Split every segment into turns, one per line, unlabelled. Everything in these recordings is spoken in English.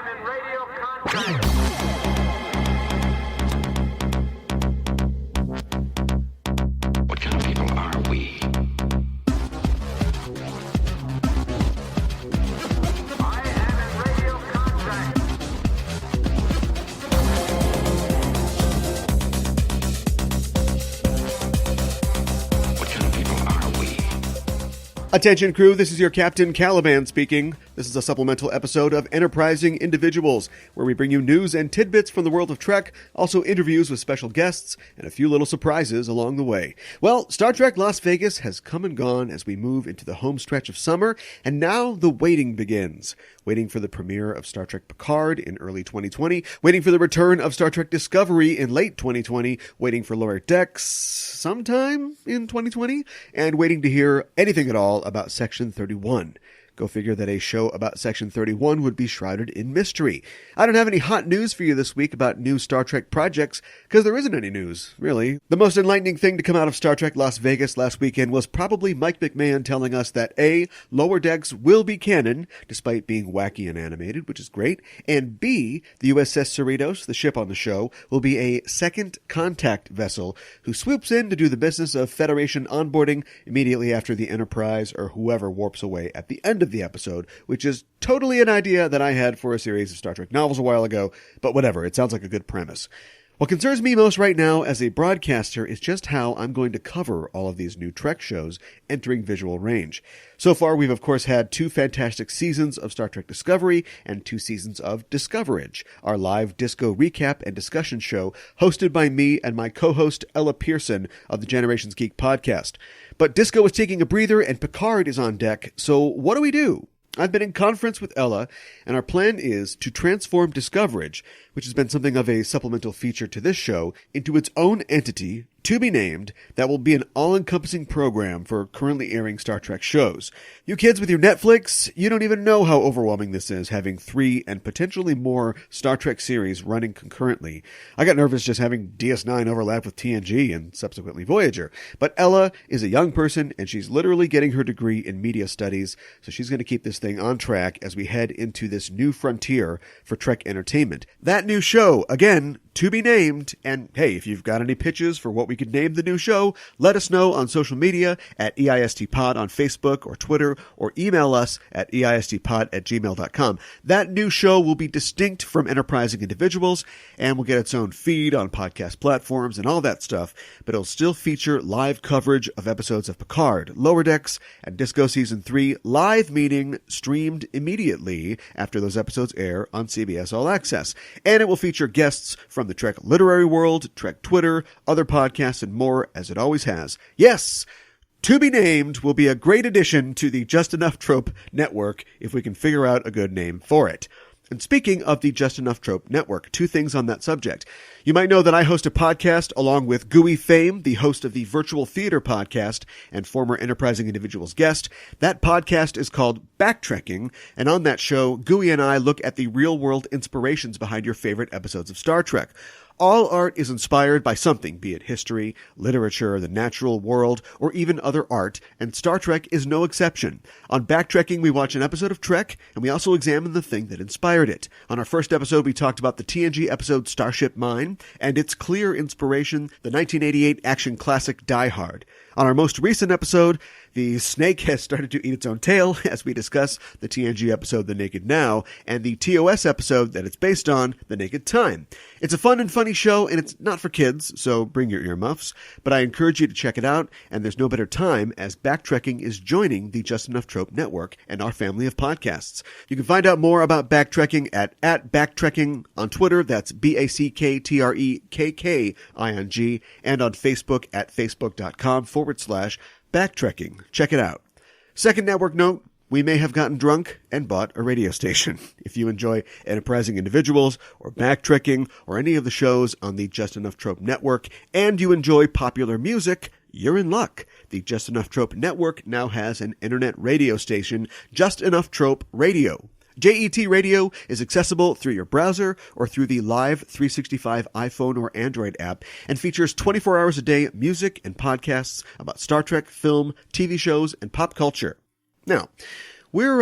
am in radio contact.
What kind of people are we?
I am in radio contact.
What kind of people are we?
Attention crew, this is your Captain Caliban speaking. This is a supplemental episode of Enterprising Individuals, where we bring you news and tidbits from the world of Trek, also interviews with special guests, and a few little surprises along the way. Well, Star Trek Las Vegas has come and gone as we move into the home stretch of summer, and now the waiting begins. Waiting for the premiere of Star Trek Picard in early 2020, waiting for the return of Star Trek Discovery in late 2020, waiting for Lower Decks sometime in 2020, and waiting to hear anything at all about Section 31. Go figure that a show about Section 31 would be shrouded in mystery. I don't have any hot news for you this week about new Star Trek projects, because there isn't any news, really. The most enlightening thing to come out of Star Trek Las Vegas last weekend was probably Mike McMahon telling us that A, Lower Decks will be canon, despite being wacky and animated, which is great, and B, the USS Cerritos, the ship on the show, will be a second contact vessel who swoops in to do the business of Federation onboarding immediately after the Enterprise or whoever warps away at the end of the episode, which is totally an idea that I had for a series of Star Trek novels a while ago, but whatever, it sounds like a good premise. What concerns me most right now as a broadcaster is just how I'm going to cover all of these new Trek shows entering visual range. So far, we've of course had 2 fantastic seasons of Star Trek Discovery and 2 seasons of Discoverage, our live disco recap and discussion show hosted by me and my co-host Ella Pearson of the Generations Geek podcast. But disco is taking a breather and Picard is on deck, so what do we do? I've been in conference with Ella, and our plan is to transform Discoverage, which has been something of a supplemental feature to this show, into its own entity, to be named, that will be an all-encompassing program for currently airing Star Trek shows. You kids with your Netflix, you don't even know how overwhelming this is, having 3 and potentially more Star Trek series running concurrently. I got nervous just having DS9 overlap with TNG and subsequently Voyager. But Ella is a young person, and she's literally getting her degree in media studies, so she's going to keep this thing on track as we head into this new frontier for Trek entertainment. That new show, again, to be named, and hey, if you've got any pitches for what we could name the new show, let us know on social media at EISTpod on Facebook or Twitter, or email us at eistpod@gmail.com. That new show will be distinct from Enterprising Individuals, and will get its own feed on podcast platforms and all that stuff, but it'll still feature live coverage of episodes of Picard, Lower Decks, and Disco Season 3, live meaning streamed immediately after those episodes air on CBS All Access. And it will feature guests from the Trek literary world, Trek Twitter, other podcasts, and more, as it always has. Yes! To be named will be a great addition to the Just Enough Trope network if we can figure out a good name for it. And speaking of the Just Enough Trope network, 2 things on that subject. You might know that I host a podcast along with Gooey Fame, the host of the Virtual Theater podcast and former Enterprising Individuals guest. That podcast is called Backtrekking, and on that show, Gooey and I look at the real-world inspirations behind your favorite episodes of Star Trek. All art is inspired by something, be it history, literature, the natural world, or even other art, and Star Trek is no exception. On Backtrekking, we watch an episode of Trek, and we also examine the thing that inspired it. On our first episode, we talked about the TNG episode Starship Mine, and its clear inspiration, the 1988 action classic Die Hard. On our most recent episode, the snake has started to eat its own tail as we discuss the TNG episode The Naked Now and the TOS episode that it's based on, The Naked Time. It's a fun and funny show, and it's not for kids, so bring your earmuffs, but I encourage you to check it out, and there's no better time as Backtrekking is joining the Just Enough Trope network and our family of podcasts. You can find out more about Backtrekking at Backtrekking on Twitter, that's BACKTREKKING, and on Facebook at facebook.com/Backtrekking. Check it out. Second network note, we may have gotten drunk and bought a radio station. If you enjoy Enterprising Individuals or Backtrekking or any of the shows on the Just Enough Trope network, and you enjoy popular music, you're in luck. The Just Enough Trope network now has an internet radio station, Just Enough Trope Radio. JET Radio is accessible through your browser or through the Live 365 iPhone or Android app and features 24 hours a day music and podcasts about Star Trek, film, TV shows, and pop culture. Now, we're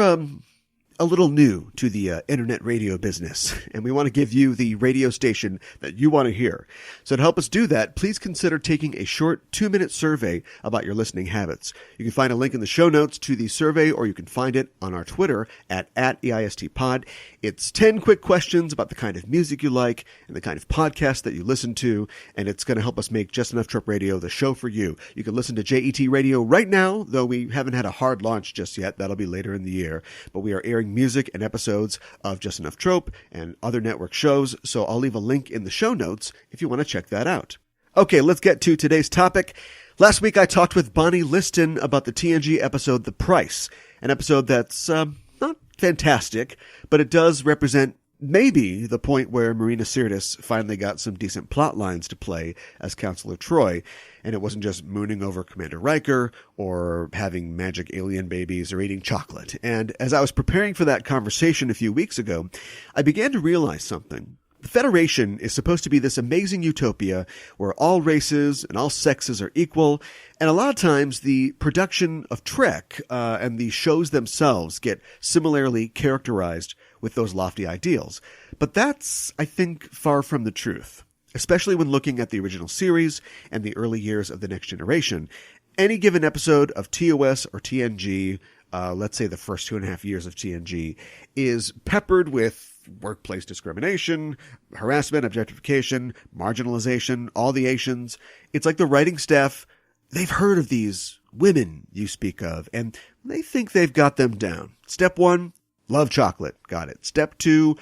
a little new to the internet radio business, and we want to give you the radio station that you want to hear. So to help us do that, please consider taking a short 2-minute survey about your listening habits. You can find a link in the show notes to the survey, or you can find it on our Twitter at EISTpod. It's 10 quick questions about the kind of music you like and the kind of podcast that you listen to, and it's going to help us make Just Enough Trope Radio the show for you. You can listen to JET Radio right now, though we haven't had a hard launch just yet. That'll be later in the year. But we are airing music and episodes of Just Enough Trope and other network shows, so I'll leave a link in the show notes if you want to check that out. Okay, let's get to today's topic. Last week I talked with Bonnie Liston about the TNG episode The Price, an episode that's not fantastic, but it does represent maybe the point where Marina Sirtis finally got some decent plot lines to play as Counselor Troi, and it wasn't just mooning over Commander Riker or having magic alien babies or eating chocolate. And as I was preparing for that conversation a few weeks ago, I began to realize something. The Federation is supposed to be this amazing utopia where all races and all sexes are equal, and a lot of times the production of Trek and the shows themselves get similarly characterized with those lofty ideals. But that's, I think, far from the truth, especially when looking at the original series and the early years of The Next Generation. Any given episode of TOS or TNG, let's say the first 2.5 years of TNG, is peppered with workplace discrimination, harassment, objectification, marginalization, all the Asians. It's like the writing staff, they've heard of these women you speak of, and they think they've got them down. Step 1, love chocolate. Got it. Step 2,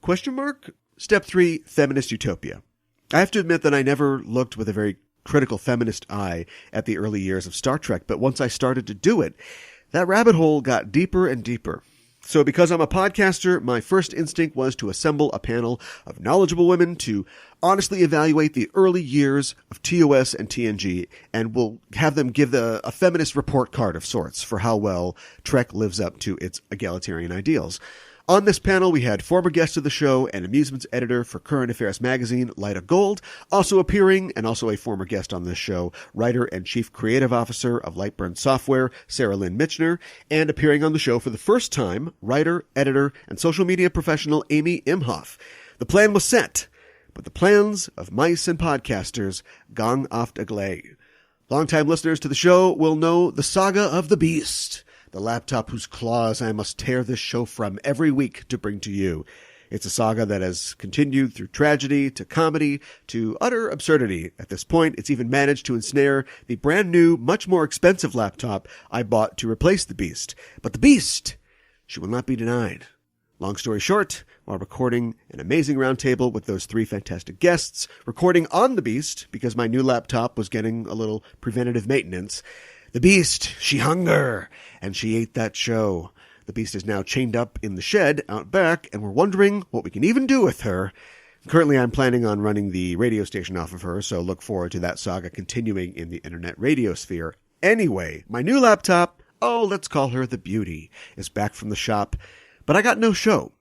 question mark? Step 3, feminist utopia. I have to admit that I never looked with a very critical feminist eye at the early years of Star Trek, but once I started to do it, that rabbit hole got deeper and deeper. So because I'm a podcaster, my first instinct was to assemble a panel of knowledgeable women to honestly evaluate the early years of TOS and TNG, and we'll have them give a feminist report card of sorts for how well Trek lives up to its egalitarian ideals. On this panel, we had former guest of the show and amusements editor for Current Affairs magazine, Lyda Gold, also appearing, and also a former guest on this show, writer and chief creative officer of Lightburn Software, Sarah Lynn Mitchner, and appearing on the show for the first time, writer, editor, and social media professional Amy Imhoff. The plan was set, but the plans of mice and podcasters gong oft agley. Longtime listeners to the show will know the saga of the Beast, the laptop whose claws I must tear this show from every week to bring to you. It's a saga that has continued through tragedy to comedy to utter absurdity. At this point, it's even managed to ensnare the brand new, much more expensive laptop I bought to replace the Beast. But the Beast, she will not be denied. Long story short, while recording an amazing roundtable with those 3 fantastic guests, recording on the Beast because my new laptop was getting a little preventative maintenance, the Beast, she hunger, and she ate that show. The Beast is now chained up in the shed out back, and we're wondering what we can even do with her. Currently, I'm planning on running the radio station off of her, so look forward to that saga continuing in the internet radio sphere. Anyway, my new laptop, oh, let's call her the Beauty, is back from the shop, but I got no show.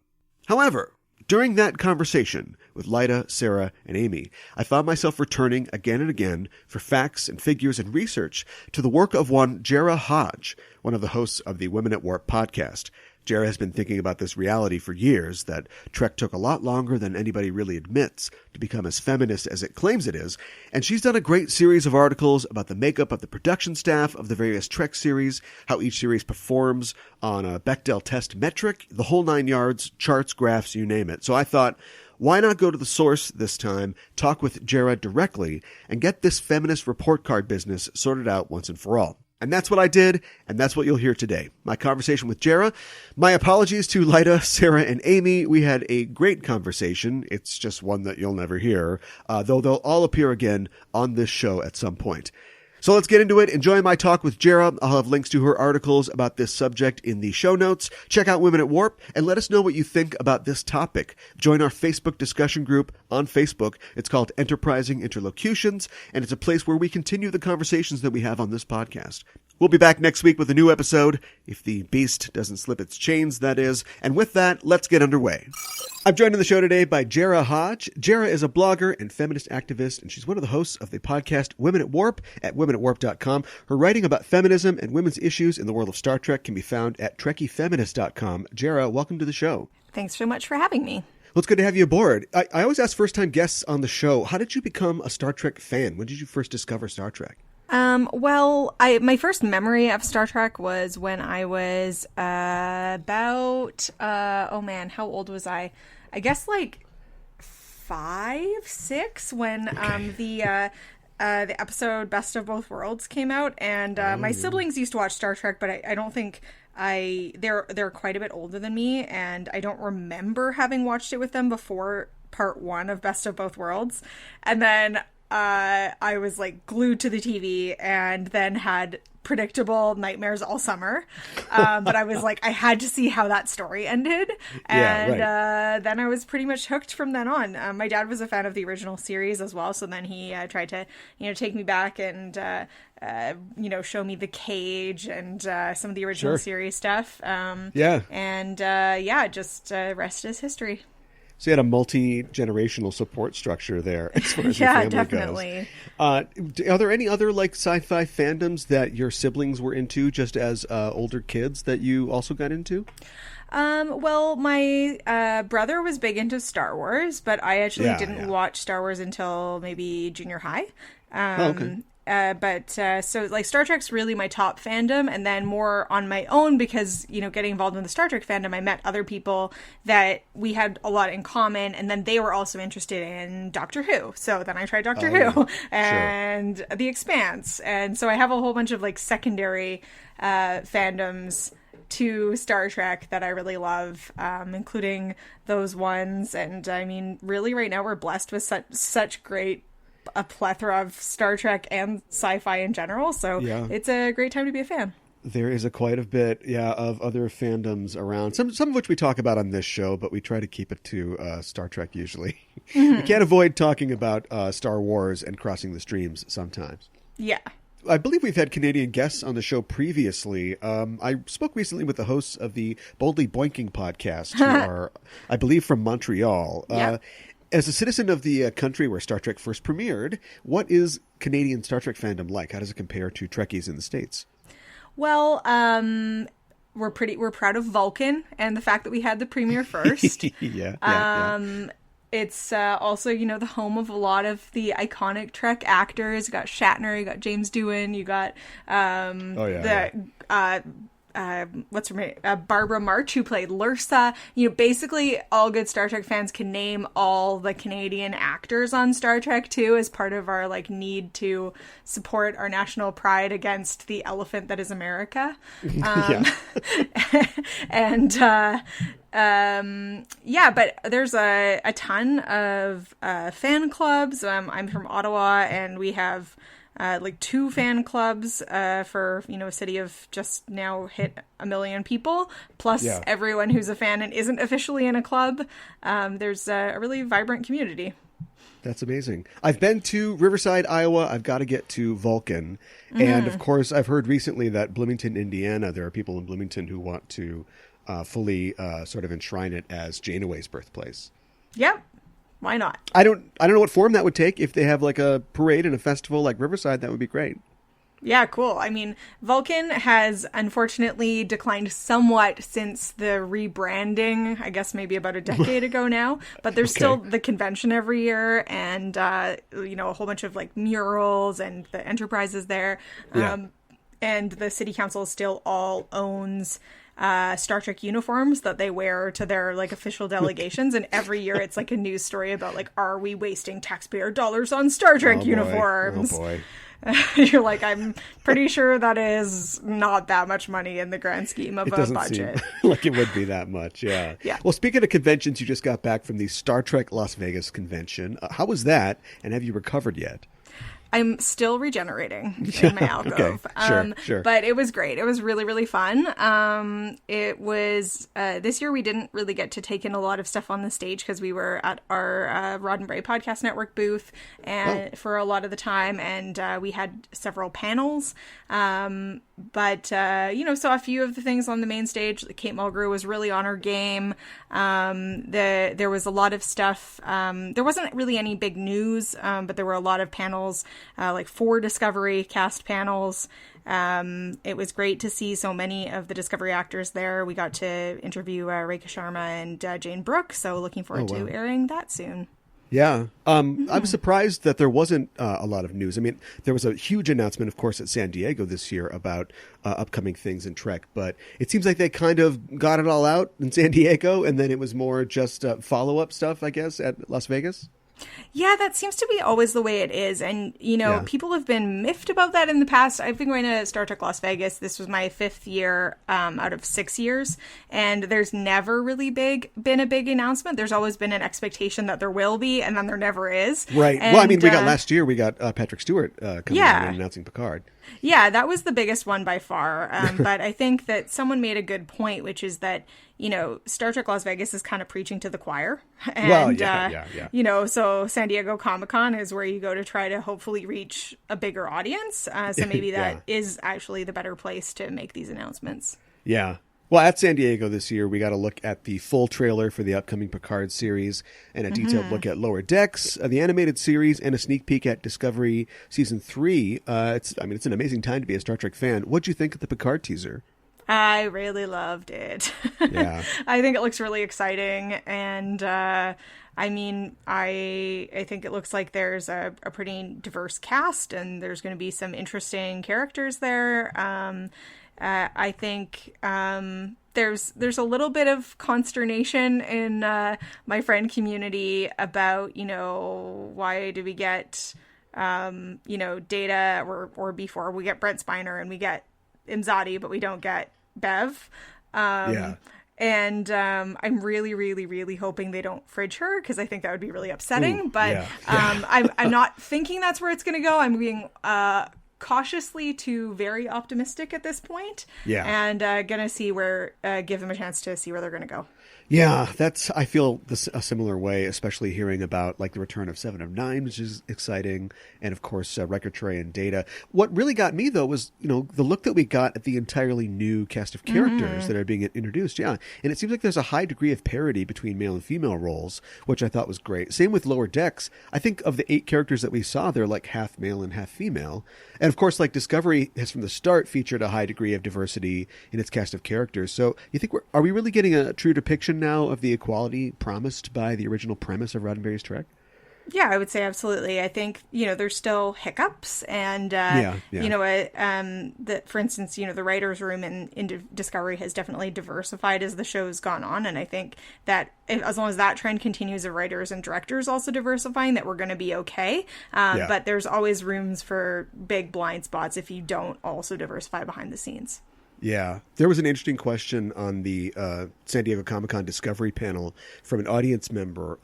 However, during that conversation with Lyda, Sarah, and Amy, I found myself returning again and again for facts and figures and research to the work of one Jarrah Hodge, one of the hosts of the Women at Warp podcast. Jarrah has been thinking about this reality for years, that Trek took a lot longer than anybody really admits to become as feminist as it claims it is, and she's done a great series of articles about the makeup of the production staff of the various Trek series, how each series performs on a Bechdel test metric, the whole 9 yards, charts, graphs, you name it. So I thought, why not go to the source this time, talk with Jarrah directly, and get this feminist report card business sorted out once and for all. And that's what I did, and that's what you'll hear today. My conversation with Jarrah. My apologies to Lyda, Sarah, and Amy. We had a great conversation. It's just one that you'll never hear, though they'll all appear again on this show at some point. So let's get into it. Enjoy my talk with Jarrah. I'll have links to her articles about this subject in the show notes. Check out Women at Warp and let us know what you think about this topic. Join our Facebook discussion group on Facebook. It's called Enterprising Interlocutions, and it's a place where we continue the conversations that we have on this podcast. We'll be back next week with a new episode, if the beast doesn't slip its chains, that is. And with that, let's get underway. I'm joined on the show today by Jarrah Hodge. Jarrah is a blogger and feminist activist, and she's one of the hosts of the podcast Women at Warp at womenatwarp.com. Her writing about feminism and women's issues in the world of Star Trek can be found at trekkiefeminist.com. Jarrah, welcome to the show.
Thanks so much for having me.
Well, it's good to have you aboard. I always ask first-time guests on the show, how did you become a Star Trek fan? When did you first discover Star Trek?
My first memory of Star Trek was when I was about, how old was I? I guess like 5, 6 when the episode Best of Both Worlds came out, and my siblings used to watch Star Trek, but I don't think they're quite a bit older than me, and I don't remember having watched it with them before part 1 of Best of Both Worlds, and then I was like glued to the TV and then had predictable nightmares all summer. But I was like, I had to see how that story ended. And then I was pretty much hooked from then on. My dad was a fan of the original series as well. So then he tried to, take me back and, show me the cage and some of the original series stuff. Rest is history.
So you had a multi-generational support structure there as far as your family
definitely.
Goes. Are there any other like sci-fi fandoms that your siblings were into just as older kids that you also got into?
My brother was big into Star Wars, but I actually didn't watch Star Wars until maybe junior high. So Star Trek's really my top fandom, and then more on my own because, getting involved in the Star Trek fandom, I met other people that we had a lot in common, and then they were also interested in Doctor Who. So then I tried Doctor Who and The Expanse. And so I have a whole bunch of secondary fandoms to Star Trek that I really love, including those ones. And I mean, really right now we're blessed with such great a plethora of Star Trek and sci-fi in general, so it's a great time to be a fan.
There is quite a bit, of other fandoms around. Some of which we talk about on this show, but we try to keep it to Star Trek usually. We can't avoid talking about Star Wars and crossing the streams sometimes.
Yeah.
I believe we've had Canadian guests on the show previously. I spoke recently with the hosts of the Boldly Boinking podcast, who are, I believe, from Montreal. As a citizen of the country where Star Trek first premiered, what is Canadian Star Trek fandom like? How does it compare to Trekkies in the States?
Well, we're proud of Vulcan and the fact that we had the premiere first. It's also, the home of a lot of the iconic Trek actors. You got Shatner, you got James Doohan, you got what's her name? Barbara March, who played Lursa. Basically all good Star Trek fans can name all the Canadian actors on Star Trek too, as part of our need to support our national pride against the elephant that is America. But there's a ton of fan clubs. I'm from Ottawa, and we have 2 fan clubs for a city of just now hit 1 million people, plus everyone who's a fan and isn't officially in a club. There's a really vibrant community.
That's amazing. I've been to Riverside, Iowa. I've got to get to Vulcan. And of course, I've heard recently that Bloomington, Indiana, there are people in Bloomington who want to fully sort of enshrine it as Janeway's birthplace.
Yep. Why not?
I don't know what form that would take. If they have a parade and a festival like Riverside, that would be great.
Yeah, cool. I mean, Vulcan has unfortunately declined somewhat since the rebranding, I guess maybe about a decade ago now, but there's still the convention every year, and a whole bunch of murals, and the Enterprise is there. And the city council still all owns Star Trek uniforms that they wear to their official delegations, and every year it's a news story about are we wasting taxpayer dollars on Star Trek uniforms?
Oh boy.
You're I'm pretty sure that is not that much money in the grand scheme of a budget. It doesn't
seem like it would be that much, yeah. Well, speaking of conventions, you just got back from the Star Trek Las Vegas convention. How was that, and have you recovered yet?
I'm still regenerating in my alcove.
Sure.
But it was great. It was really, really fun. It was, this year we didn't really get to take in a lot of stuff on the stage because we were at our Rod and Bray Podcast Network booth and for a lot of the time, and we had several panels. But, saw a few of the things on the main stage. Kate Mulgrew was really on her game. There was a lot of stuff. There wasn't really any big news, but there were a lot of panels, like 4 Discovery cast panels. It was great to see so many of the Discovery actors there. We got to interview Rekha Sharma and Jane Brooke, so looking forward to airing that soon.
Yeah. I'm surprised that there wasn't a lot of news. I mean, there was a huge announcement, of course, at San Diego this year about upcoming things in Trek, but it seems like they kind of got it all out in San Diego, and then it was more just follow-up stuff, I guess, at Las Vegas.
Yeah, that seems to be always the way it is. And, people have been miffed about that in the past. I've been going to Star Trek Las Vegas. This was my 5th year out of 6 years. And there's never really been a big announcement. There's always been an expectation that there will be, and then there never is.
Right.
And,
well, I mean, we got last year, we got Patrick Stewart coming on and announcing Picard.
Yeah, that was the biggest one by far. But I think that someone made a good point, which is that, Star Trek Las Vegas is kind of preaching to the choir. And, so San Diego Comic-Con is where you go to try to hopefully reach a bigger audience. So maybe that is actually the better place to make these announcements.
Yeah. Well, at San Diego this year, we got a look at the full trailer for the upcoming Picard series and a detailed look at Lower Decks, the animated series, and a sneak peek at Discovery Season 3. It's an amazing time to be a Star Trek fan. What'd you think of the Picard teaser?
I really loved it.
Yeah.
I think it looks really exciting. And, I think it looks like there's a pretty diverse cast, and there's going to be some interesting characters there. I think there's a little bit of consternation in my friend community about, why do we get, Data or before we get Brent Spiner and we get Imzadi, but we don't get Bev. And I'm really, really, really hoping they don't fridge her, because I think that would be really upsetting. I'm not thinking that's where it's going to go. I'm being cautiously to very optimistic at this point. Yeah. And gonna see give them a chance to see where they're gonna go.
Yeah, I feel a similar way, especially hearing about like the return of 7 of 9, which is exciting, and of course Riker, Troi, and Data. What really got me though was the look that we got at the entirely new cast of characters that are being introduced. Yeah, and it seems like there's a high degree of parity between male and female roles, which I thought was great. Same with Lower Decks. I think of the 8 characters that we saw, they're like half male and half female, and of course, like Discovery has from the start featured a high degree of diversity in its cast of characters. So you think are we really getting a true depiction now of the equality promised by the original premise of Roddenberry's Trek?
Yeah, I would say absolutely. I think, there's still hiccups and, for instance, the writer's room in Discovery has definitely diversified as the show's gone on. And I think that as long as that trend continues of writers and directors also diversifying, that we're going to be okay. But there's always rooms for big blind spots if you don't also diversify behind the scenes.
Yeah. There was an interesting question on the San Diego Comic-Con Discovery panel from an audience member.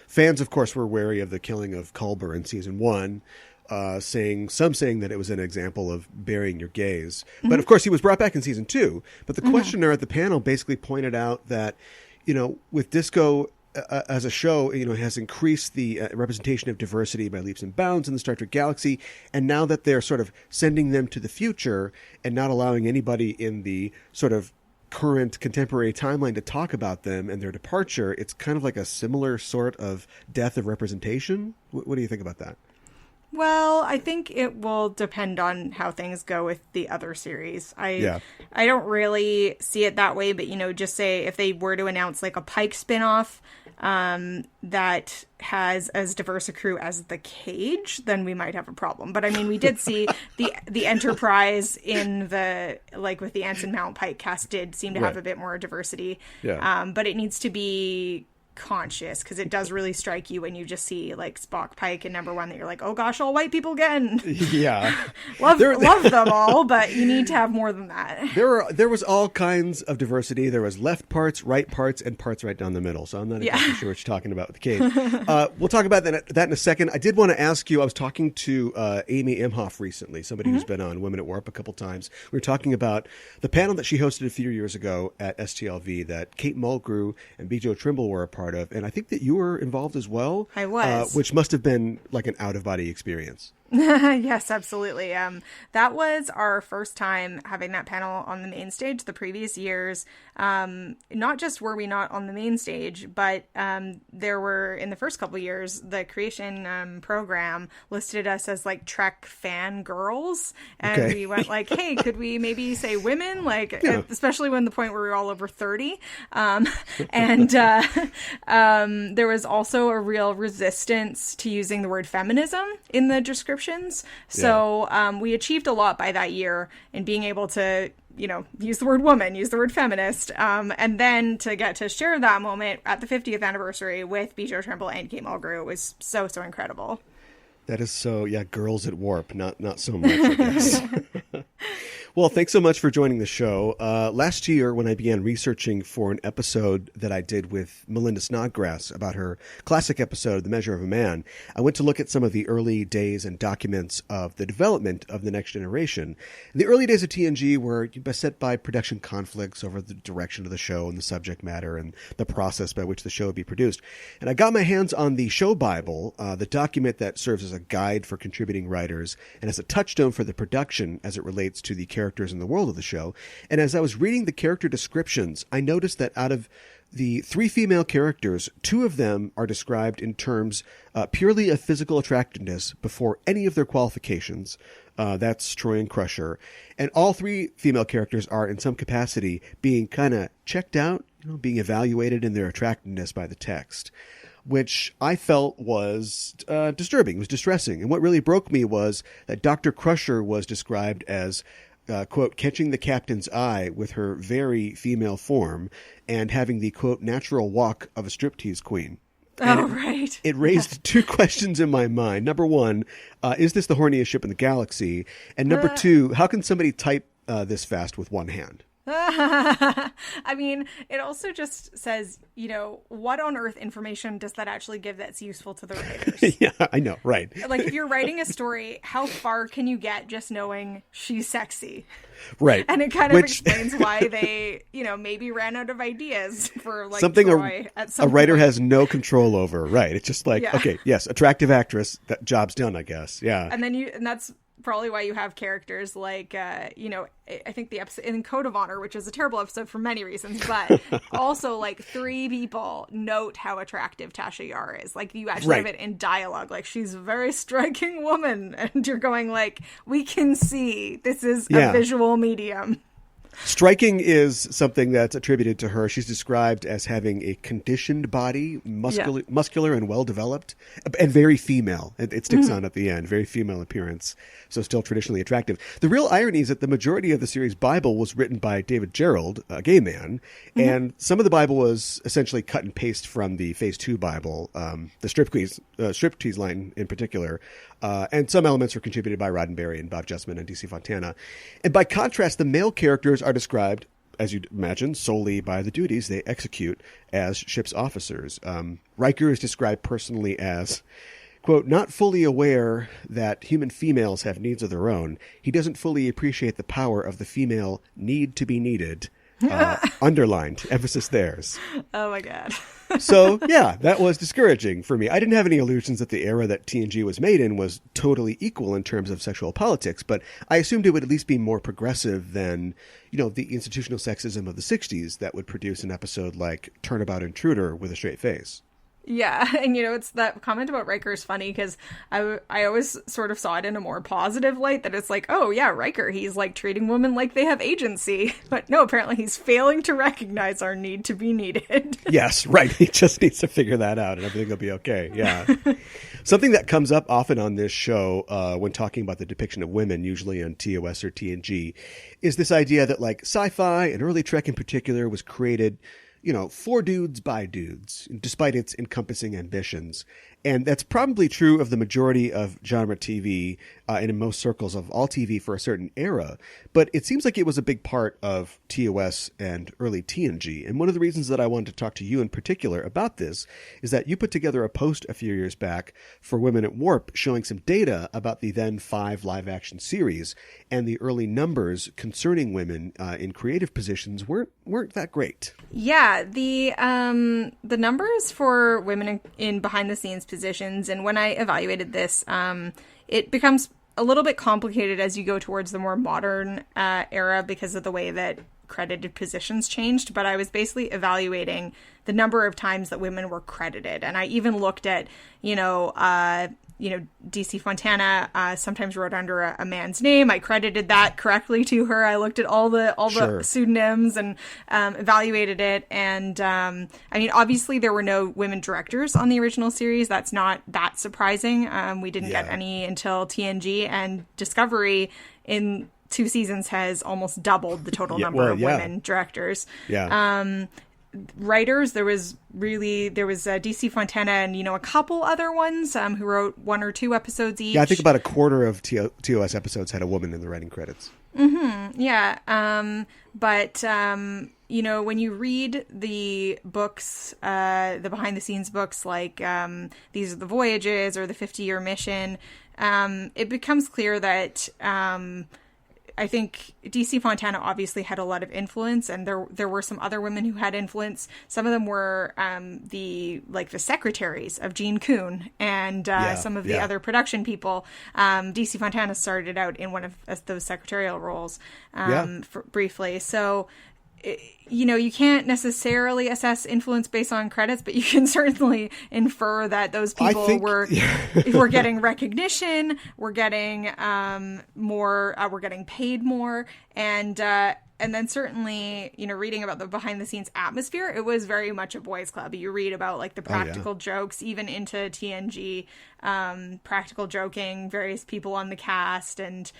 Fans, of course, were wary of the killing of Culber in Season 1, saying that it was an example of burying your gaze. But, of course, he was brought back in Season 2. But the questioner at the panel basically pointed out that, with Disco as a show, has increased the representation of diversity by leaps and bounds in the Star Trek galaxy. And now that they're sort of sending them to the future and not allowing anybody in the sort of current contemporary timeline to talk about them and their departure, it's kind of like a similar sort of death of representation. What do you think about that?
Well, I think it will depend on how things go with the other series. I don't really see it that way, but, just say if they were to announce like a Pike spinoff that has as diverse a crew as the Cage, then we might have a problem. But I mean, we did see the Enterprise in with the Anson Mount Pike cast did seem to have a bit more diversity. Yeah. But it needs to be conscious, because it does really strike you when you just see like Spock, Pike, and Number One that you're like, oh gosh, all white people again.
Yeah.
love them all, but you need to have more than that.
There was all kinds of diversity. There was left parts, right parts, and parts right down the middle. So I'm not exactly sure what you're talking about with the Cage. We'll talk about that in a second. I did want to ask you, I was talking to Amy Imhoff recently, somebody who's been on Women at Warp a couple times. We were talking about the panel that she hosted a few years ago at STLV that Kate Mulgrew and B. Joe Trimble were a part of, and I think that you were involved as well.
I was.
Which must have been like an out-of-body experience.
Yes, absolutely. That was our first time having that panel on the main stage. The previous years, not just were we not on the main stage, but there were, in the first couple of years, the creation program listed us as like Trek fan girls. And
Okay.
we went like, hey, could we maybe say women? Like,
Yeah.
especially when the point where we were all over 30. And there was also a real resistance to using the word feminism in the descriptions. So we achieved a lot by that year in being able to, use the word woman, use the word feminist, and then to get to share that moment at the 50th anniversary with Bijou Trimble and Kate Mulgrew was so incredible.
That is so, girls at Warp, not so much, I guess. Well, thanks so much for joining the show. Last year, when I began researching for an episode that I did with Melinda Snodgrass about her classic episode, The Measure of a Man, I went to look at some of the early days and documents of the development of The Next Generation. The early days of TNG were beset by production conflicts over the direction of the show and the subject matter and the process by which the show would be produced. And I got my hands on the Show Bible, the document that serves as a guide for contributing writers and as a touchstone for the production as it relates to the characters in the world of the show. And as I was reading the character descriptions, I noticed that out of the 3 female characters, 2 of them are described in terms purely of physical attractiveness before any of their qualifications. That's Troi and Crusher. And all 3 female characters are in some capacity being kind of checked out, being evaluated in their attractiveness by the text, which I felt was disturbing, was distressing. And what really broke me was that Dr. Crusher was described as, quote, catching the captain's eye with her very female form and having the, quote, natural walk of a striptease queen.
Right.
It raised 2 questions in my mind. Number 1, is this the horniest ship in the galaxy? And number 2, how can somebody type this fast with one hand?
I mean, it also just says, what on earth information does that actually give that's useful to the writers?
Yeah, I know, right.
Like, if you're writing a story, how far can you get just knowing she's sexy?
Right.
And it kind of explains why they, maybe ran out of ideas for, like,
something
Troi at some
a writer
point.
has no control over. Right. It's just like, okay, yes, attractive actress, that job's done, I guess. Yeah.
And then and that's probably why you have characters like, I think the episode in Code of Honor, which is a terrible episode for many reasons, but also like 3 people note how attractive Tasha Yar is. Like, you actually have it in dialogue. Like, she's a very striking woman. And you're going like, we can see this is a visual medium.
Striking is something that's attributed to her. She's described as having a conditioned body, muscular and well-developed, and very female. It sticks on at the end. Very female appearance, so still traditionally attractive. The real irony is that the majority of the series Bible was written by David Gerald, a gay man, and some of the Bible was essentially cut and paste from the Phase 2 Bible, the striptease line in particular, and some elements were contributed by Roddenberry and Bob Justman and D.C. Fontana. And by contrast, the male characters are described, as you'd imagine, solely by the duties they execute as ship's officers. Riker is described personally as, quote, not fully aware that human females have needs of their own. He doesn't fully appreciate the power of the female need to be needed. Underlined, emphasis theirs.
Oh my God.
So, that was discouraging for me. I didn't have any illusions that the era that TNG was made in was totally equal in terms of sexual politics, but I assumed it would at least be more progressive than, the institutional sexism of the 60s that would produce an episode like Turnabout Intruder with a straight face.
Yeah, and it's that comment about Riker is funny because I always sort of saw it in a more positive light, that it's like, oh yeah, Riker, he's like treating women like they have agency. But no, apparently he's failing to recognize our need to be needed. Yes,
right. He just needs to figure that out and everything will be okay. Yeah. Something that comes up often on this show when talking about the depiction of women, usually on TOS or TNG, is this idea that like sci-fi and early Trek in particular was created for dudes by dudes, despite its encompassing ambitions. And that's probably true of the majority of genre TV and in most circles of all TV for a certain era. But it seems like it was a big part of TOS and early TNG. And one of the reasons that I wanted to talk to you in particular about this is that you put together a post a few years back for Women at Warp showing some data about the then 5 live-action series, and the early numbers concerning women in creative positions weren't that great.
Yeah, the numbers for women in behind-the-scenes positions, and when I evaluated this, it becomes a little bit complicated as you go towards the more modern era because of the way that credited positions changed. But I was basically evaluating the number of times that women were credited, and I even looked at DC Fontana sometimes wrote under a man's name. I credited that correctly to her. I looked at all the
Sure.
pseudonyms and evaluated it. And I mean, obviously there were no women directors on the original series. That's not that surprising. We didn't get any until TNG, and Discovery in 2 seasons has almost doubled the total number of women directors. Writers, there was DC Fontana and a couple other ones who wrote 1 or 2 episodes each.
Yeah, I think about a quarter of TOS episodes had a woman in the writing credits.
Yeah. But when you read the books, the behind the scenes books, like These Are the Voyages or the 50-Year Mission, it becomes clear that I think DC Fontana obviously had a lot of influence, and there were some other women who had influence. Some of them were the secretaries of Gene Kuhn and some of the other production people. DC Fontana started out in one of those secretarial roles briefly. So, you can't necessarily assess influence based on credits, but you can certainly infer that those people were getting recognition, we're getting more, we're getting paid more, and then certainly, reading about the behind the scenes atmosphere, it was very much a boys' club. You read about the practical jokes, even into TNG, practical joking, various people on the cast, and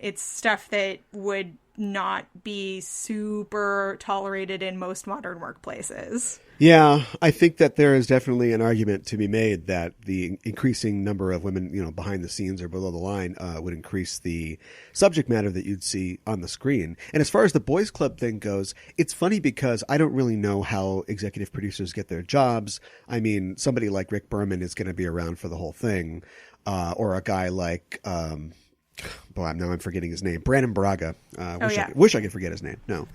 it's stuff that would not be super tolerated in most modern workplaces.
Yeah, I think that there is definitely an argument to be made that the increasing number of women, behind the scenes or below the line would increase the subject matter that you'd see on the screen. And as far as the boys club thing goes, it's funny because I don't really know how executive producers get their jobs. I mean, somebody like Rick Berman is going to be around for the whole thing, or a guy like now I'm forgetting his name. Brandon Braga. Wish I could forget his name. No.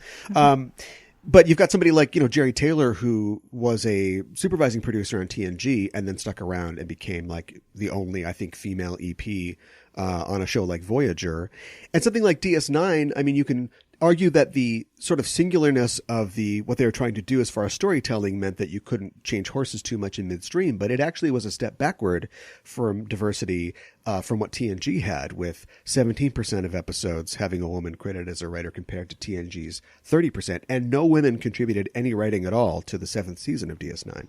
But you've got somebody like, Jerry Taylor, who was a supervising producer on TNG and then stuck around and became the only, I think, female EP on a show like Voyager. And something like DS9, I mean, you can argue that the sort of singularness of what they were trying to do as far as storytelling meant that you couldn't change horses too much in midstream, but it actually was a step backward from diversity from what TNG had, with 17% of episodes having a woman credited as a writer compared to TNG's 30%, and no women contributed any writing at all to the 7th season of DS9.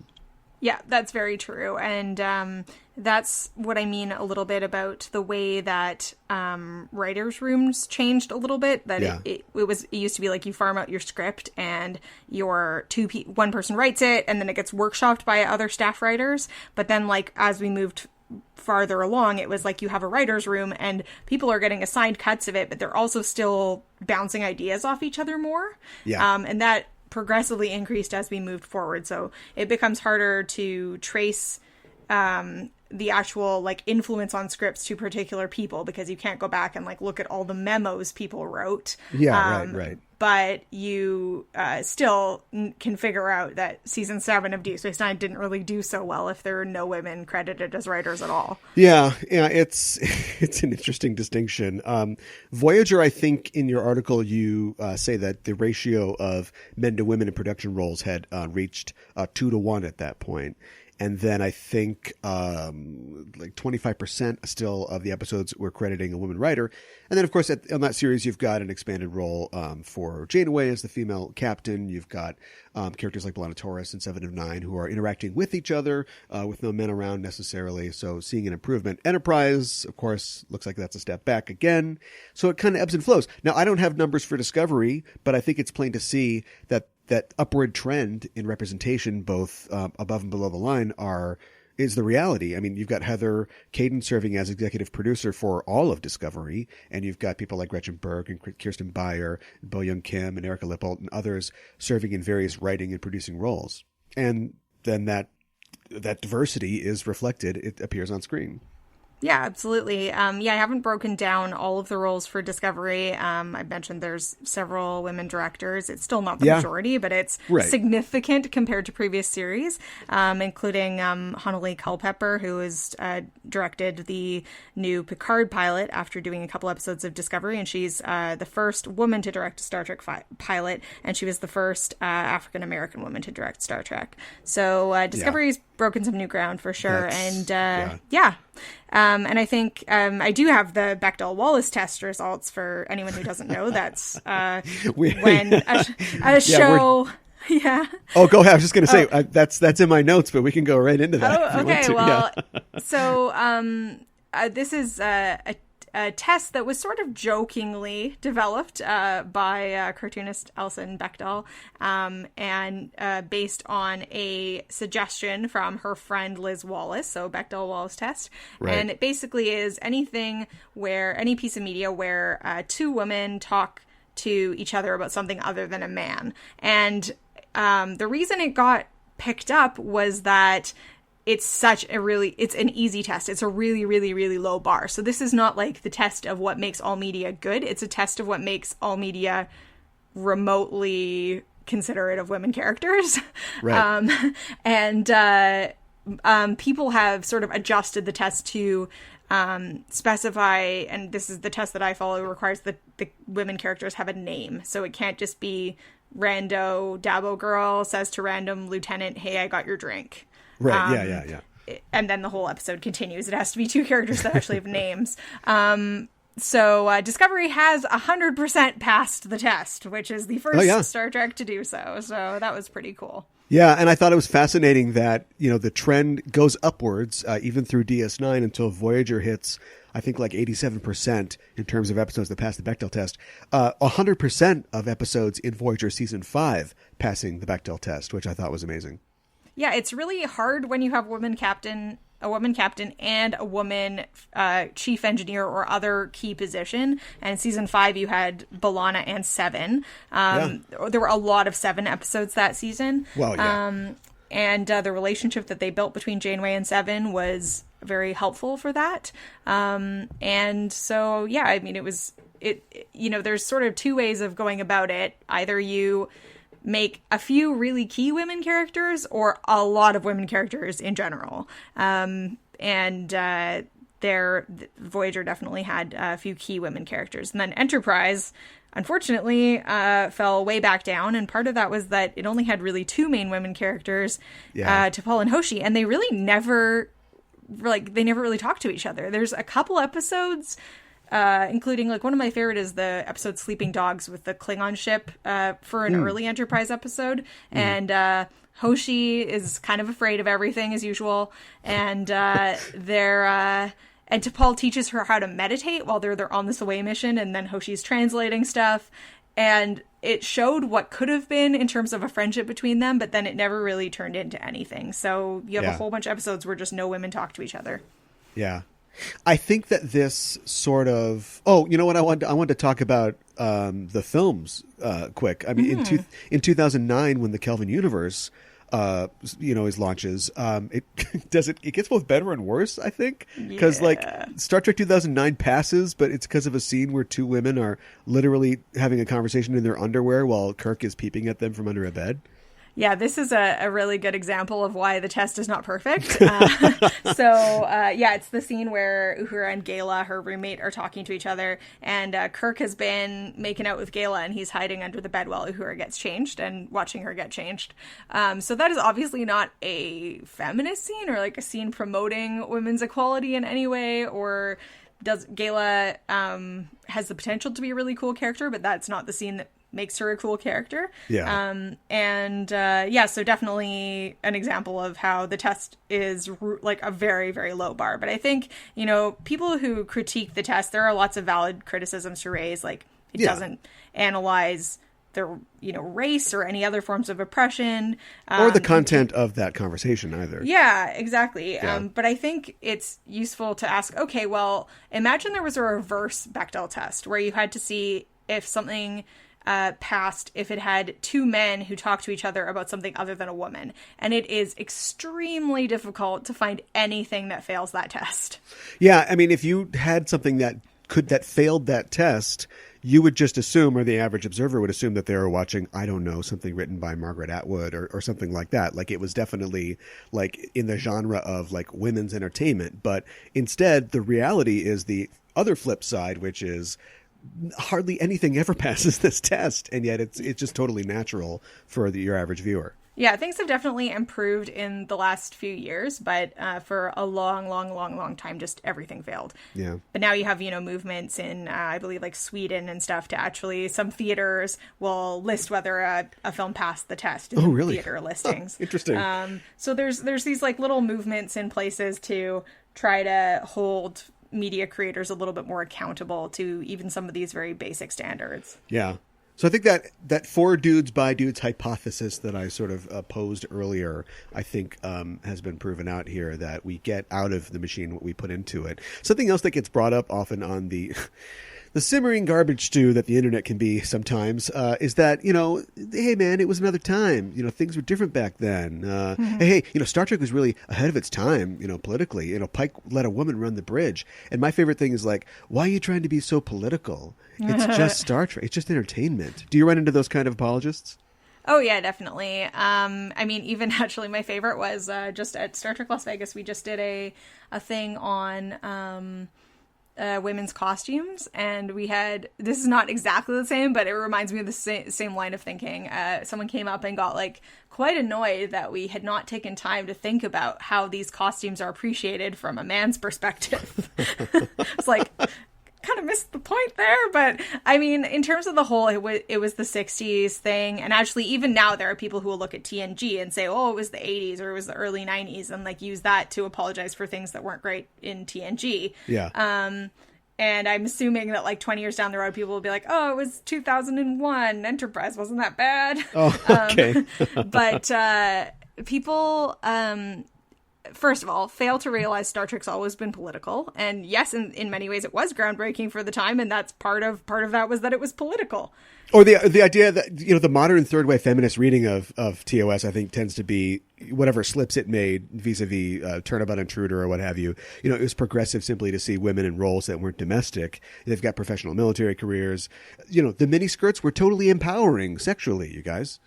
Yeah, that's very true. And that's what I mean a little bit about the way that writers' rooms changed a little bit. That it used to be you farm out your script and one person writes it and then it gets workshopped by other staff writers. But then as we moved farther along, it was you have a writer's room and people are getting assigned cuts of it, but they're also still bouncing ideas off each other more. Yeah. And that progressively increased as we moved forward. So it becomes harder to trace the actual influence on scripts to particular people because you can't go back and look at all the memos people wrote.
Yeah, right.
But you still can figure out that season 7 of Deep Space Nine didn't really do so well if there are no women credited as writers at all.
Yeah, it's an interesting distinction. Voyager, I think in your article you say that the ratio of men to women in production roles had reached 2-to-1 at that point. And then I think 25% still of the episodes were crediting a woman writer. And then, of course, on that series, you've got an expanded role for Janeway as the female captain. You've got characters like B'Elanna Torres and Seven of Nine who are interacting with each other with no men around necessarily. So seeing an improvement. Enterprise, of course, looks like that's a step back again. So it kind of ebbs and flows. Now, I don't have numbers for Discovery, but I think it's plain to see that upward trend in representation, both above and below the line, is the reality. I mean, you've got Heather Caden serving as executive producer for all of Discovery, and you've got people like Gretchen Berg and Kirsten Beyer, Bo Young Kim, and Erica Lippold, and others serving in various writing and producing roles. And then that diversity is reflected; it appears on screen.
Yeah, absolutely. I haven't broken down all of the roles for Discovery. I mentioned there's several women directors. It's still not the majority, but it's significant compared to previous series, including Hanali Culpepper, who has directed the new Picard pilot after doing a couple episodes of Discovery, and she's the first woman to direct a Star Trek pilot, and she was the first African-American woman to direct Star Trek. So Discovery's broken some new ground for sure. And I think I do have the Bechdel-Wallace test results for anyone who doesn't know. That's when a show... Yeah.
Oh, go ahead. I was just going to say that's in my notes, but we can go right into that.
Oh, okay. Well, so this is a test that was sort of jokingly developed by cartoonist Alison Bechdel, and based on a suggestion from her friend Liz Wallace, so Bechdel-Wallace test. Right. And it basically is any piece of media where two women talk to each other about something other than a man. And the reason it got picked up was that it's an easy test. It's a really, really, really low bar. So this is not like the test of what makes all media good. It's a test of what makes all media remotely considerate of women characters. Right. People have sort of adjusted the test to specify, and this is the test that I follow, requires that the women characters have a name. So it can't just be rando Dabo girl says to random lieutenant, "Hey, I got your drink." Right. Yeah. And then the whole episode continues. It has to be two characters that actually have names. So Discovery has 100% passed the test, which is the first Star Trek to do so. So that was pretty cool.
Yeah, and I thought it was fascinating that, the trend goes upwards even through DS9 until Voyager hits, I think, like 87% in terms of episodes that pass the Bechdel test. 100% of episodes in Voyager Season 5 passing the Bechdel test, which I thought was amazing.
Yeah, it's really hard when you have a woman captain and a woman chief engineer or other key position. And in season 5, you had B'Elanna and Seven. There were a lot of Seven episodes that season. Well, yeah. And the relationship that they built between Janeway and Seven was very helpful for that. And so, yeah, I mean, there's sort of two ways of going about it. Either you make a few really key women characters or a lot of women characters in general. Voyager definitely had a few key women characters. And then Enterprise, unfortunately, fell way back down. And part of that was that it only had really two main women characters, T'Pol and Hoshi. And they really never really talked to each other. There's a couple episodes, including, like, one of my favorite is the episode Sleeping Dogs with the Klingon ship for an early Enterprise episode. And Hoshi is kind of afraid of everything as usual. And and T'Pol teaches her how to meditate while they're on this away mission. And then Hoshi's translating stuff. And it showed what could have been in terms of a friendship between them, but then it never really turned into anything. So you have a whole bunch of episodes where just no women talk to each other. Yeah.
I think that this sort of... Oh, you know what? I wanted to talk about the films quick. I mean, in 2009, when the Kelvin universe, is launches, it gets both better and worse, I think. Because, Star Trek 2009 passes, but it's because of a scene where two women are literally having a conversation in their underwear while Kirk is peeping at them from under a bed.
Yeah, this is a really good example of why the test is not perfect. It's the scene where Uhura and Gala, her roommate, are talking to each other, and Kirk has been making out with Gala, and he's hiding under the bed while Uhura gets changed and watching her get changed. So that is obviously not a feminist scene or like a scene promoting women's equality in any way, or does Gala has the potential to be a really cool character, but that's not the scene that makes her a cool character. So definitely an example of how the test is like a very, very low bar. But I think, people who critique the test, there are lots of valid criticisms to raise. Like, it doesn't analyze their, race or any other forms of oppression.
Or the content of that conversation either.
Yeah, exactly. Yeah. But I think it's useful to ask, okay, well, imagine there was a reverse Bechdel test where you had to see if something passed if it had two men who talk to each other about something other than a woman. And it is extremely difficult to find anything that fails that test.
Yeah, I mean, if you had something that failed that test, you would just assume, or the average observer would assume, that they were watching, I don't know, something written by Margaret Atwood or something like that. Like, it was definitely like in the genre of like women's entertainment. But instead, the reality is the other flip side, which is hardly anything ever passes this test, and yet it's just totally natural for your average viewer.
Yeah, things have definitely improved in the last few years, but for a long time, just everything failed.
Yeah.
But now you have, movements in, I believe, like Sweden and stuff to actually, some theaters will list whether a film passed the test in
really?
theater listings.
Interesting.
So there's these like little movements in places to try to hold media creators a little bit more accountable to even some of these very basic standards.
Yeah. So I think that for dudes by dudes hypothesis that I sort of posed earlier, I think has been proven out here, that we get out of the machine what we put into it. Something else that gets brought up often on the simmering garbage stew that the internet can be sometimes is that, hey man, it was another time. Things were different back then. Hey, Star Trek was really ahead of its time, politically. Pike let a woman run the bridge. And my favorite thing is like, why are you trying to be so political? It's just Star Trek. It's just entertainment. Do you run into those kind of apologists?
Oh, yeah, definitely. I mean, even actually my favorite was just at Star Trek Las Vegas, we just did a thing on women's costumes, and we had, this is not exactly the same, but it reminds me of the same line of thinking. Someone came up and got like quite annoyed that we had not taken time to think about how these costumes are appreciated from a man's perspective. It's like, kind of missed the point there, but I mean, in terms of the whole, it was the 60s thing, and actually even now there are people who will look at TNG and say, oh, it was the 80s or it was the early 90s, and like use that to apologize for things that weren't great in TNG.
Yeah.
And I'm assuming that like 20 years down the road, people will be like, oh, it was 2001, Enterprise wasn't that bad.
Oh, okay.
But people first of all, fail to realize Star Trek's always been political. And yes, in many ways it was groundbreaking for the time, and that's part of that was that it was political.
Or the idea that, the modern third wave feminist reading of TOS, I think, tends to be whatever slips it made vis-a-vis Turnabout Intruder or what have you. It was progressive simply to see women in roles that weren't domestic. They've got professional military careers. The miniskirts were totally empowering sexually, you guys.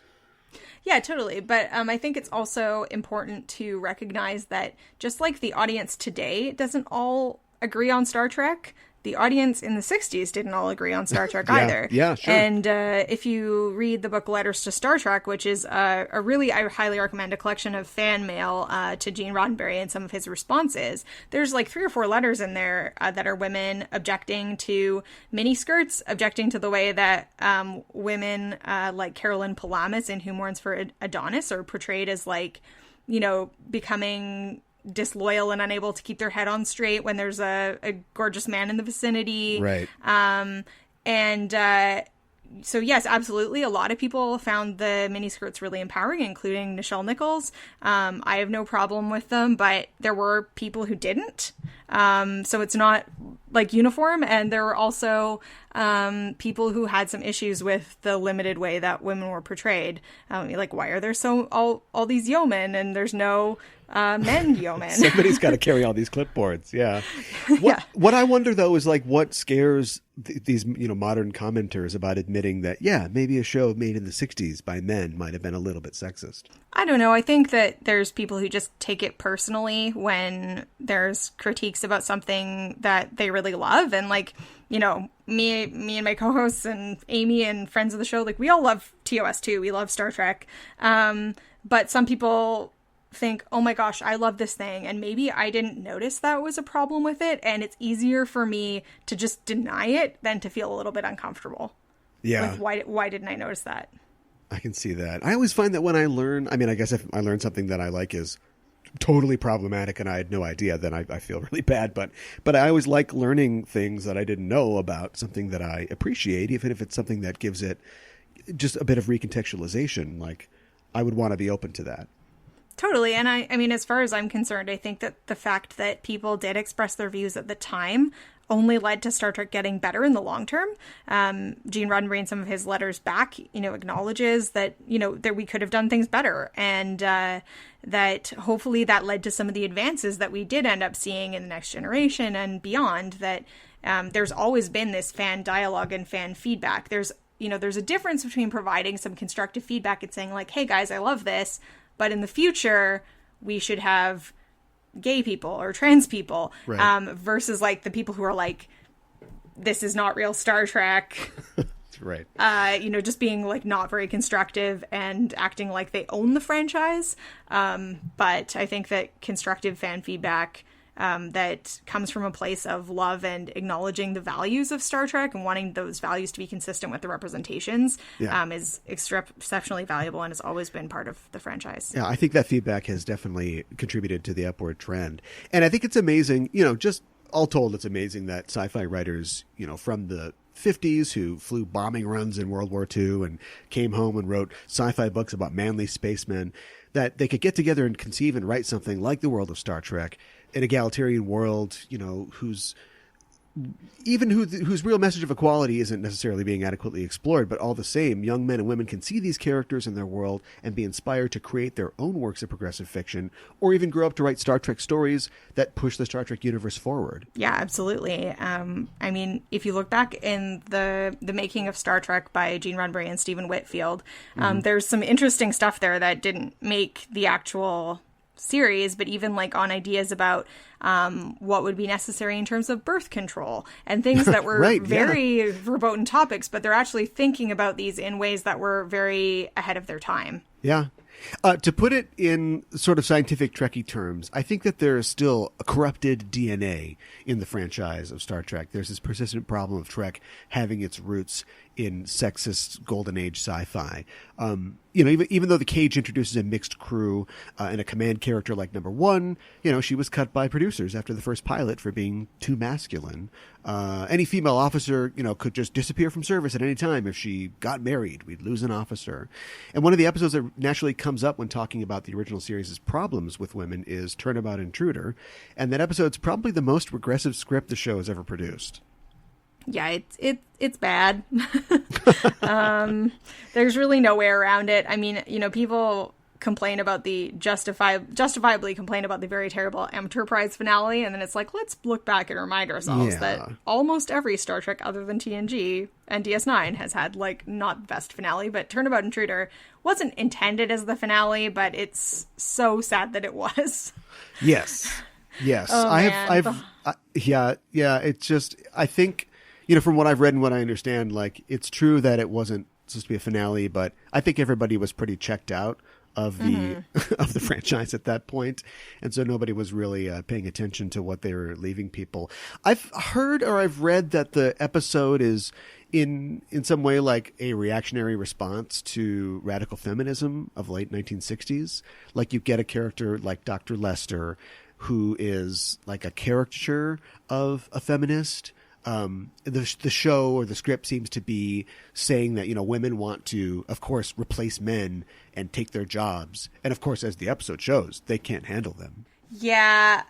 Yeah, totally. But I think it's also important to recognize that just like the audience today doesn't all agree on Star Trek, the audience in the 60s didn't all agree on Star Trek either.
Yeah, sure.
And if you read the book Letters to Star Trek, which is I highly recommend a collection of fan mail to Gene Roddenberry and some of his responses, there's like 3 or 4 letters in there that are women objecting to miniskirts, objecting to the way that women like Carolyn Palamas in Who Mourns for Adonis are portrayed as like, becoming disloyal and unable to keep their head on straight when there's a gorgeous man in the vicinity.
Right.
So yes, absolutely. A lot of people found the miniskirts really empowering, including Nichelle Nichols. I have no problem with them, but there were people who didn't. So it's not like uniform. And there were also people who had some issues with the limited way that women were portrayed. Like, why are there all these yeomen and there's no men yeomen?
Somebody's got to carry all these clipboards. Yeah. What I wonder though is like what scares these modern commenters about admitting that maybe a show made in the 60s by men might have been a little bit sexist.
I don't know. I think that there's people who just take it personally when there's critiques about something that they really love, and like, me and my co-hosts and Amy and friends of the show, like, we all love TOS too. We love Star Trek. But some people think, oh my gosh, I love this thing, and maybe I didn't notice that was a problem with it, and it's easier for me to just deny it than to feel a little bit uncomfortable.
Yeah.
Like, why didn't I notice that?
I can see that. I always find that when I learn, I guess if I learn something that I like is totally problematic and I had no idea, then I feel really bad. But I always like learning things that I didn't know about something that I appreciate, even if it's something that gives it just a bit of recontextualization. Like, I would want to be open to that.
Totally. And I mean, as far as I'm concerned, I think that the fact that people did express their views at the time only led to Star Trek getting better in the long term. Gene Roddenberry in some of his letters back, acknowledges that, that we could have done things better. And that hopefully that led to some of the advances that we did end up seeing in the Next Generation and beyond, that there's always been this fan dialogue and fan feedback. There's a difference between providing some constructive feedback and saying like, hey guys, I love this, but in the future we should have gay people or trans people,
right.
Versus like the people who are like, this is not real Star Trek.
Right.
Just being like not very constructive and acting like they own the franchise. But I think that constructive fan feedback that comes from a place of love and acknowledging the values of Star Trek and wanting those values to be consistent with the representations is exceptionally valuable and has always been part of the franchise.
Yeah, I think that feedback has definitely contributed to the upward trend. And I think it's amazing, just all told, it's amazing that sci-fi writers, from the 50s who flew bombing runs in World War II and came home and wrote sci-fi books about manly spacemen, that they could get together and conceive and write something like the world of Star Trek, an egalitarian world, whose real message of equality isn't necessarily being adequately explored, but all the same, young men and women can see these characters in their world and be inspired to create their own works of progressive fiction, or even grow up to write Star Trek stories that push the Star Trek universe forward.
Yeah, absolutely. If you look back in the making of Star Trek by Gene Roddenberry and Stephen Whitfield, there's some interesting stuff there that didn't make the actual series, but even like on ideas about what would be necessary in terms of birth control and things that were
right,
very verboten topics, but they're actually thinking about these in ways that were very ahead of their time.
Yeah. To put it in sort of scientific Trekkie terms, I think that there is still a corrupted DNA in the franchise of Star Trek. There's this persistent problem of Trek having its roots in sexist golden age sci-fi. Even though the Cage introduces a mixed crew and a command character like Number One, she was cut by producers after the first pilot for being too masculine. Any female officer, could just disappear from service at any time. If she got married, we'd lose an officer. And one of the episodes that naturally comes up when talking about the original series' problems with women is Turnabout Intruder. And that episode's probably the most regressive script the show has ever produced.
Yeah, it's bad. There's really no way around it. I mean, people complain about justifiably complain about the very terrible Enterprise finale, and then it's like, let's look back and remind ourselves that almost every Star Trek other than TNG and DS9 has had like not the best finale, but Turnabout Intruder wasn't intended as the finale, but it's so sad that it was.
Yes.
Oh,
It's just, I think, from what I've read and what I understand, like, it's true that it wasn't supposed to be a finale, but I think everybody was pretty checked out of the of the franchise at that point, and so nobody was really paying attention to what they were leaving people. I've heard or I've read that the episode is in some way like a reactionary response to radical feminism of late 1960s. Like, you get a character like Dr. Lester, who is like a caricature of a feminist. The show or the script seems to be saying that, women want to, of course, replace men and take their jobs. And of course, as the episode shows, they can't handle them.
Yeah,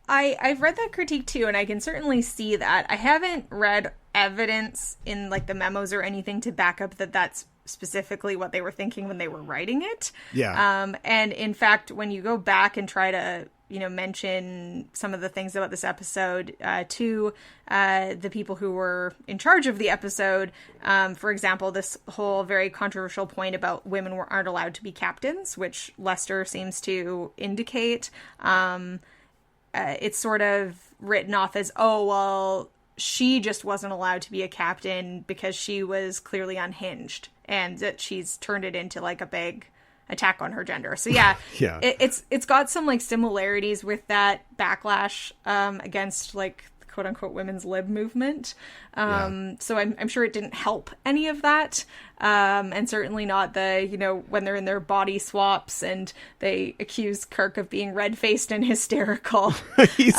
I've read that critique too, and I can certainly see that. I haven't read evidence in like the memos or anything to back up that that's specifically what they were thinking when they were writing it.
Yeah.
And in fact, when you go back and try to mention some of the things about this episode to the people who were in charge of the episode. For example, this whole very controversial point about women aren't allowed to be captains, which Lester seems to indicate. It's sort of written off as, oh, well, she just wasn't allowed to be a captain because she was clearly unhinged, and that she's turned it into like a big attack on her gender. So yeah, it's got some like similarities with that backlash against like quote unquote women's lib movement. So I'm sure it didn't help any of that. And certainly not the, when they're in their body swaps and they accuse Kirk of being red-faced and hysterical.
He's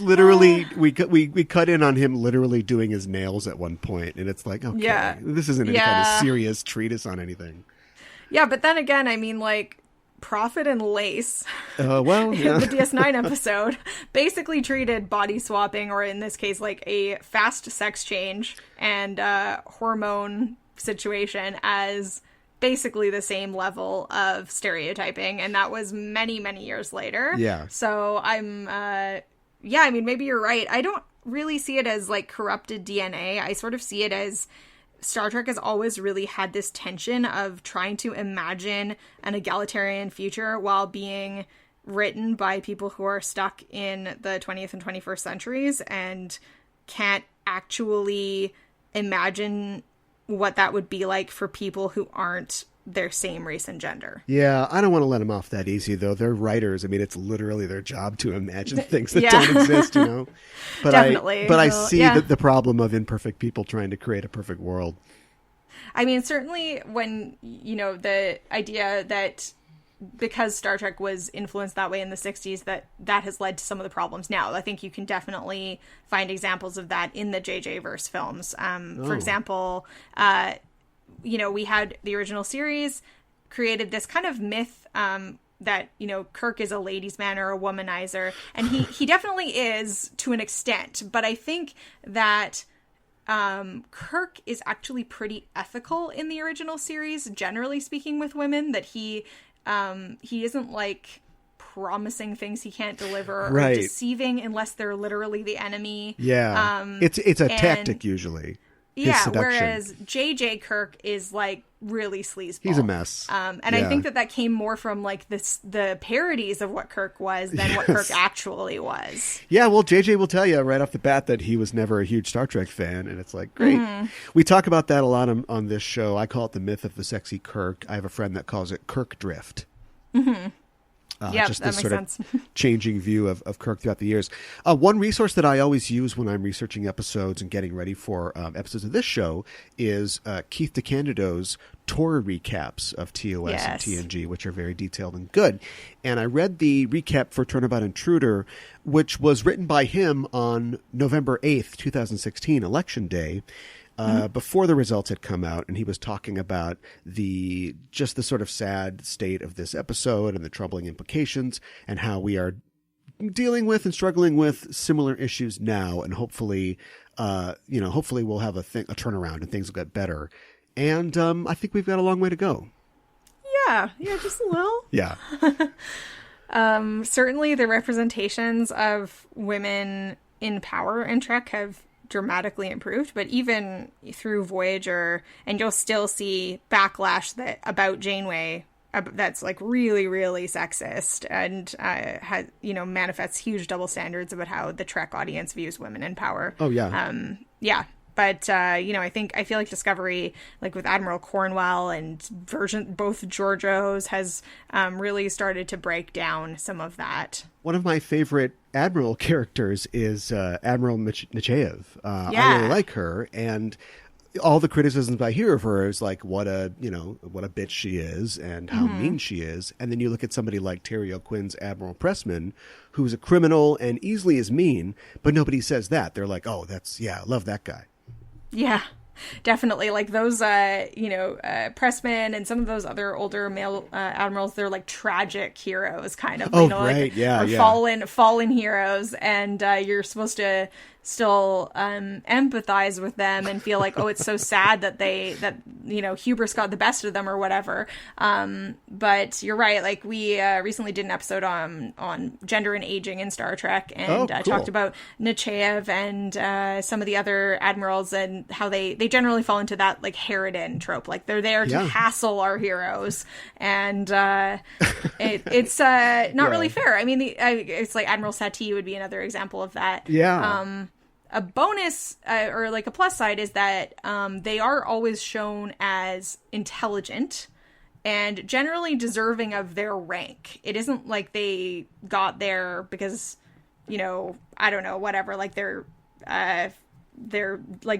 literally, we cut in on him literally doing his nails at one point, and it's like, okay, this isn't any kind of serious treatise on anything.
Yeah, but then again, I mean, like, Profit and Lace,
Well, yeah.
the DS9 episode, basically treated body swapping, or in this case, like a fast sex change and hormone situation, as basically the same level of stereotyping. And that was many, many years later.
Yeah.
So I'm, yeah, I mean, maybe you're right. I don't really see it as like corrupted DNA. I sort of see it as Star Trek has always really had this tension of trying to imagine an egalitarian future while being written by people who are stuck in the 20th and 21st centuries and can't actually imagine what that would be like for people who aren't their same race and gender.
Yeah, I don't want to let them off that easy, though. They're writers. I mean, it's literally their job to imagine things that
Yeah.
don't exist, you know? But
Definitely.
I
Well,
see
yeah.
the problem of imperfect people trying to create a perfect world.
I mean, certainly when, you know, the idea that because Star Trek was influenced that way in the 60s, that has led to some of the problems now. I think you can definitely find examples of that in the JJ verse films. For example, you know, we had the original series created this kind of myth that, you know, Kirk is a ladies' man or a womanizer. And he definitely is to an extent. But I think that Kirk is actually pretty ethical in the original series, generally speaking, with women, that he isn't like promising things he can't deliver
Right.
or deceiving unless they're literally the enemy.
Yeah. It's a
and-
tactic, usually. His
Yeah,
seduction.
whereas JJ Kirk is like really sleazeball.
He's a mess.
And
Yeah.
I think that came more from like the parodies of what Kirk was than what Kirk actually was.
Yeah, well, JJ will tell you right off the bat that he was never a huge Star Trek fan, and it's like, great. We talk about that a lot on this show. I call it the myth of the sexy Kirk. I have a friend that calls it Kirk drift.
Yeah,
just
that
this
makes
sort
sense.
of changing view of Kirk throughout the years. One resource that I always use when I'm researching episodes and getting ready for episodes of this show is Keith DeCandido's tour recaps of TOS
Yes.
and TNG, which are very detailed and good. And I read the recap for Turnabout Intruder, which was written by him on November 8th, 2016, Election Day. Before the results had come out, and he was talking about the sort of sad state of this episode and the troubling implications, and how we are dealing with and struggling with similar issues now, and hopefully we'll have a turnaround and things will get better. And I think we've got a long way to go.
Yeah, just a little.
Yeah.
Certainly the representations of women in power in Trek have dramatically improved, but even through Voyager, and you'll still see backlash about Janeway that's like really, really sexist and has, you know, manifests huge double standards about how the Trek audience views women in power.
Oh, yeah.
Yeah. But, you know, I feel like Discovery, like with Admiral Cornwell and both Georgios, has really started to break down some of that.
One of my favorite Admiral characters is Admiral Nechayev. I
Yeah.
really like her, and all the criticisms I hear of her is like, what a bitch she is and how mean she is. And then you look at somebody like Terry O'Quinn's Admiral Pressman, who's a criminal and easily is mean, but nobody says that. They're like, oh, I love that guy.
Yeah, definitely. Like those, Pressman and some of those other older male admirals, they're like tragic heroes, kind of.
Oh,
you know,
right,
like,
yeah,
or
yeah.
fallen heroes, and you're supposed to still empathize with them and feel like, oh, it's so sad that hubris got the best of them or whatever. But you're right. Like we recently did an episode on gender and aging in Star Trek, and
cool.
talked about Nechayev and some of the other admirals and how they generally fall into that like harridan trope. Like they're there to hassle our heroes, and it's not really fair. I mean, it's like Admiral Satie would be another example of that.
Yeah.
A bonus or like a plus side is that they are always shown as intelligent and generally deserving of their rank. It isn't like they got there because, you know, I don't know, whatever. Like they're like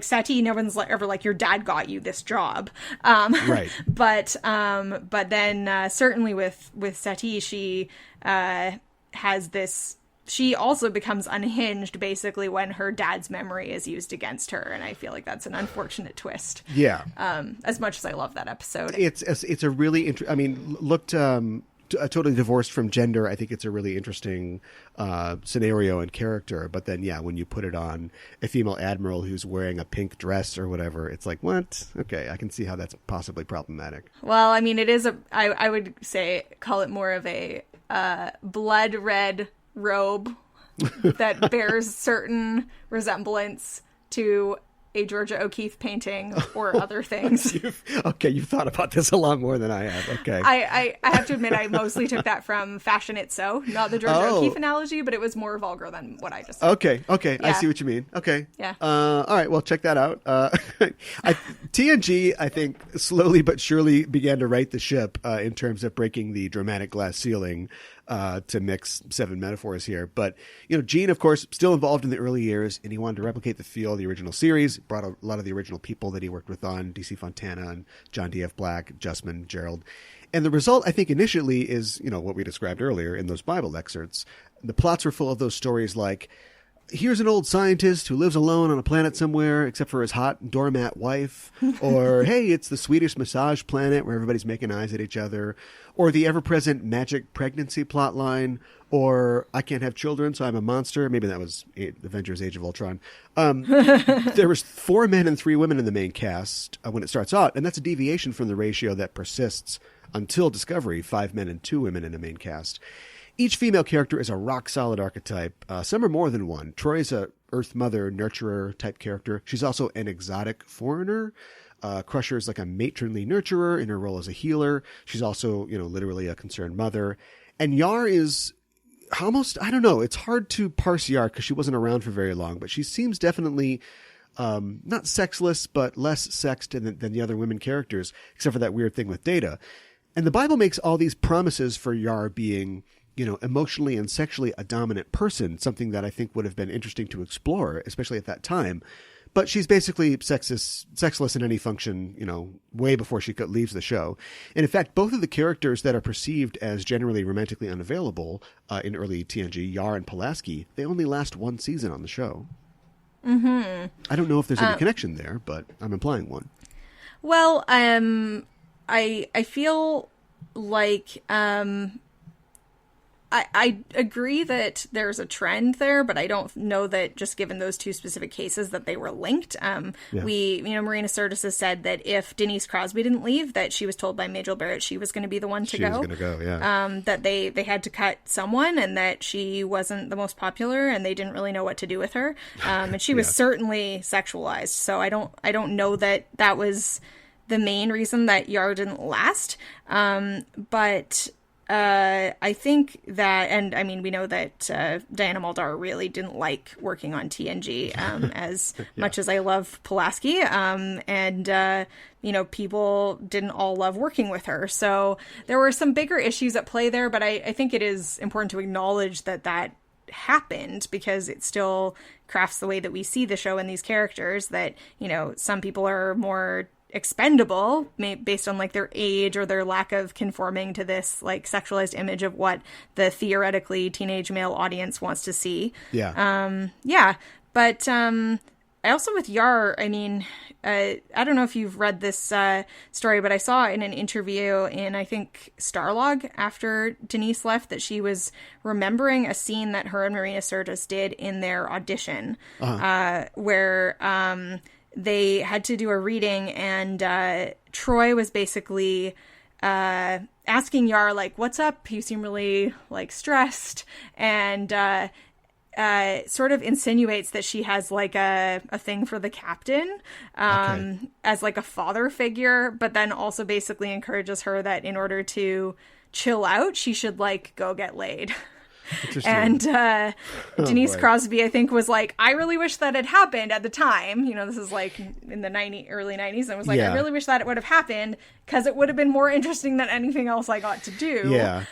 Satie. No one's ever like, your dad got you this job.
Right.
But then certainly with Satie, she has this. She also becomes unhinged basically when her dad's memory is used against her, and I feel like that's an unfortunate twist.
Yeah.
As much as I love that episode,
It's a really I mean, looked totally divorced from gender, I think it's a really interesting scenario and character. But then, yeah, when you put it on a female admiral who's wearing a pink dress or whatever, it's like, what? Okay, I can see how that's possibly problematic.
Well, I mean, it is I would say, call it more of a blood red robe that bears certain resemblance to a Georgia O'Keeffe painting or other things.
You've thought about this a lot more than I have. Okay.
I have to admit, I mostly took that from Fashion It So, not the Georgia O'Keeffe analogy, but it was more vulgar than what I just said.
Okay.
Yeah.
I see what you mean. Okay.
Yeah.
All right, well, check that out. TNG, I think, slowly but surely began to right the ship in terms of breaking the dramatic glass ceiling, to mix 7 metaphors here. But, Gene, of course, still involved in the early years, and he wanted to replicate the feel of the original series, brought a lot of the original people that he worked with on, DC Fontana and John D.F. Black, Justman, Gerald. And the result, I think, initially is, what we described earlier in those Bible excerpts. The plots were full of those stories like, here's an old scientist who lives alone on a planet somewhere except for his hot doormat wife. Or, hey, it's the Swedish massage planet where everybody's making eyes at each other. Or the ever-present magic pregnancy plotline. Or I can't have children, so I'm a monster. Maybe that was Avengers Age of Ultron. There was 4 men and 3 women in the main cast when it starts out. And that's a deviation from the ratio that persists until Discovery, 5 men and 2 women in a main cast. Each female character is a rock-solid archetype. Some are more than one. Troi is a Earth Mother, nurturer type character. She's also an exotic foreigner. Crusher is like a matronly nurturer in her role as a healer. She's also, literally a concerned mother. And Yar is almost, I don't know, it's hard to parse Yar because she wasn't around for very long, but she seems definitely not sexless, but less sexed than the other women characters, except for that weird thing with Data. And the Bible makes all these promises for Yar being, emotionally and sexually a dominant person, something that I think would have been interesting to explore, especially at that time. But she's basically sexless in any function, way before she leaves the show. And in fact, both of the characters that are perceived as generally romantically unavailable in early TNG, Yar and Pulaski, they only last 1 season on the show. Mm-hmm. I don't know if there's any connection there, but I'm implying one.
Well, I feel like I agree that there's a trend there, but I don't know that just given those 2 specific cases that they were linked. Marina Sirtis has said that if Denise Crosby didn't leave, that she was told by Majel Barrett she was going to be the one to go. She was going to go, yeah. That they had to cut someone and that she wasn't the most popular and they didn't really know what to do with her. And she was certainly sexualized. So I don't know that that was the main reason that Yar didn't last. But I think that, and I mean, we know that Diana Muldaur really didn't like working on TNG as much as I love Pulaski. People didn't all love working with her. So there were some bigger issues at play there, but I think it is important to acknowledge that happened because it still crafts the way that we see the show and these characters that, some people are more expendable based on like their age or their lack of conforming to this like sexualized image of what the theoretically teenage male audience wants to see. But I also with Yar, I mean, I don't know if you've read this story, but I saw in an interview in, I think, Starlog after Denise left that she was remembering a scene that her and Marina Sirtis did in their audition where they had to do a reading and Troi was basically asking Yar, like, what's up? You seem really, like, stressed. And sort of insinuates that she has, like, a thing for the captain as, like, a father figure, but then also basically encourages her that in order to chill out, she should, like, go get laid. And Denise Crosby, I think, was like, I really wish that had happened at the time. This is like in the early 90s. And was like, I really wish that it would have happened because it would have been more interesting than anything else I got to do. Yeah.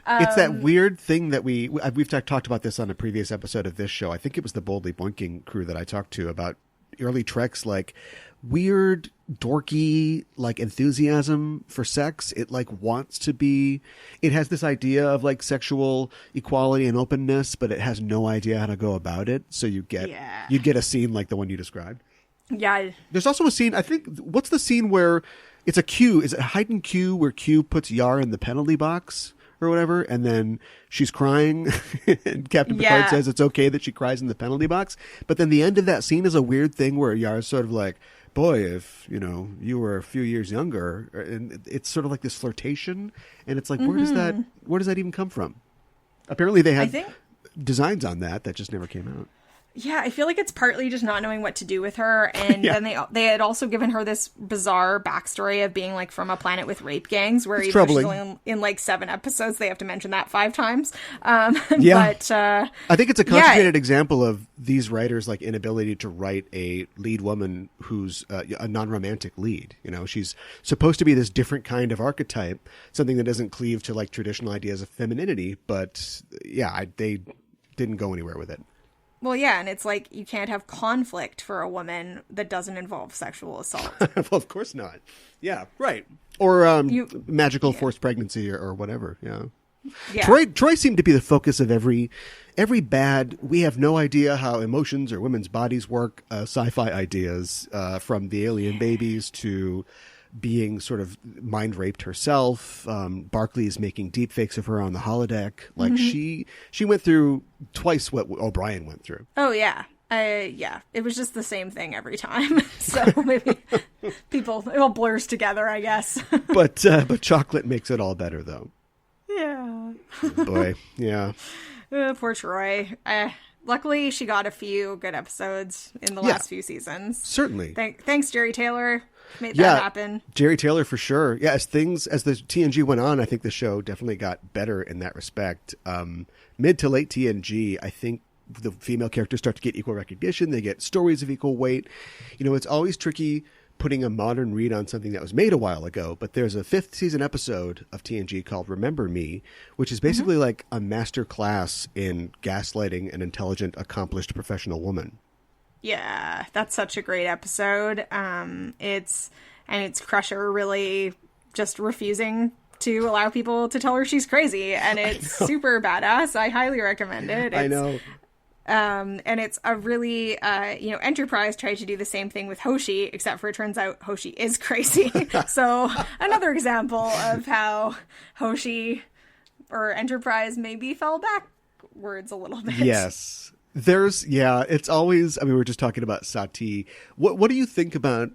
It's that weird thing that we've talked about this on a previous episode of this show. I think it was the Boldly Boinking crew that I talked to about early Trek's like weird dorky like enthusiasm for sex. It like wants to be, it has this idea of like sexual equality and openness, but it has no idea how to go about it. So you'd get a scene like the one you described. There's also a scene, I think, what's the scene where it's a Q? Is it Haydn Q where Q puts Yar in the penalty box or whatever, and then she's crying, and Captain Picard says it's okay that she cries in the penalty box. But then the end of that scene is a weird thing where Yara's sort of like, boy, if, you were a few years younger, and it's sort of like this flirtation, and it's like, where does that even come from? Apparently they had designs on that just never came out.
Yeah, I feel like it's partly just not knowing what to do with her, and then they had also given her this bizarre backstory of being like from a planet with rape gangs, where even she's only in like 7 episodes, they have to mention that 5 times. But
I think it's a concentrated example of these writers' like inability to write a lead woman who's a non-romantic lead. She's supposed to be this different kind of archetype, something that doesn't cleave to like traditional ideas of femininity, but they didn't go anywhere with it.
Well, yeah, and it's like you can't have conflict for a woman that doesn't involve sexual assault.
Well, of course not. Yeah, right. Or magical forced pregnancy or whatever. Yeah. Troi seemed to be the focus of every bad, we have no idea how emotions or women's bodies work, sci-fi ideas, from the alien babies to being sort of mind raped herself. Barclay is making deep fakes of her on the holodeck. Like she went through twice what O'Brien went through.
Oh yeah. It was just the same thing every time. So maybe it all blurs together, I guess.
But chocolate makes it all better though.
Yeah.
Oh, boy. Yeah.
Poor Troi. Luckily she got a few good episodes in the last few seasons.
Certainly.
Thanks, Jerry Taylor. Made that happen.
Jerry Taylor for sure. Yeah, as the TNG went on, I think the show definitely got better in that respect. Mid to late TNG, I think the female characters start to get equal recognition. They get stories of equal weight. It's always tricky putting a modern read on something that was made a while ago, but there's a 5th season episode of TNG called Remember Me, which is basically like a master class in gaslighting an intelligent, accomplished professional woman.
Yeah, that's such a great episode. It's Crusher really just refusing to allow people to tell her she's crazy, and it's super badass. I highly recommend it.
I know.
And it's a really, Enterprise tried to do the same thing with Hoshi, except for it turns out Hoshi is crazy. So another example of how Hoshi or Enterprise maybe fell backwards a little bit.
Yes. It's always, we were just talking about Sati. What do you think about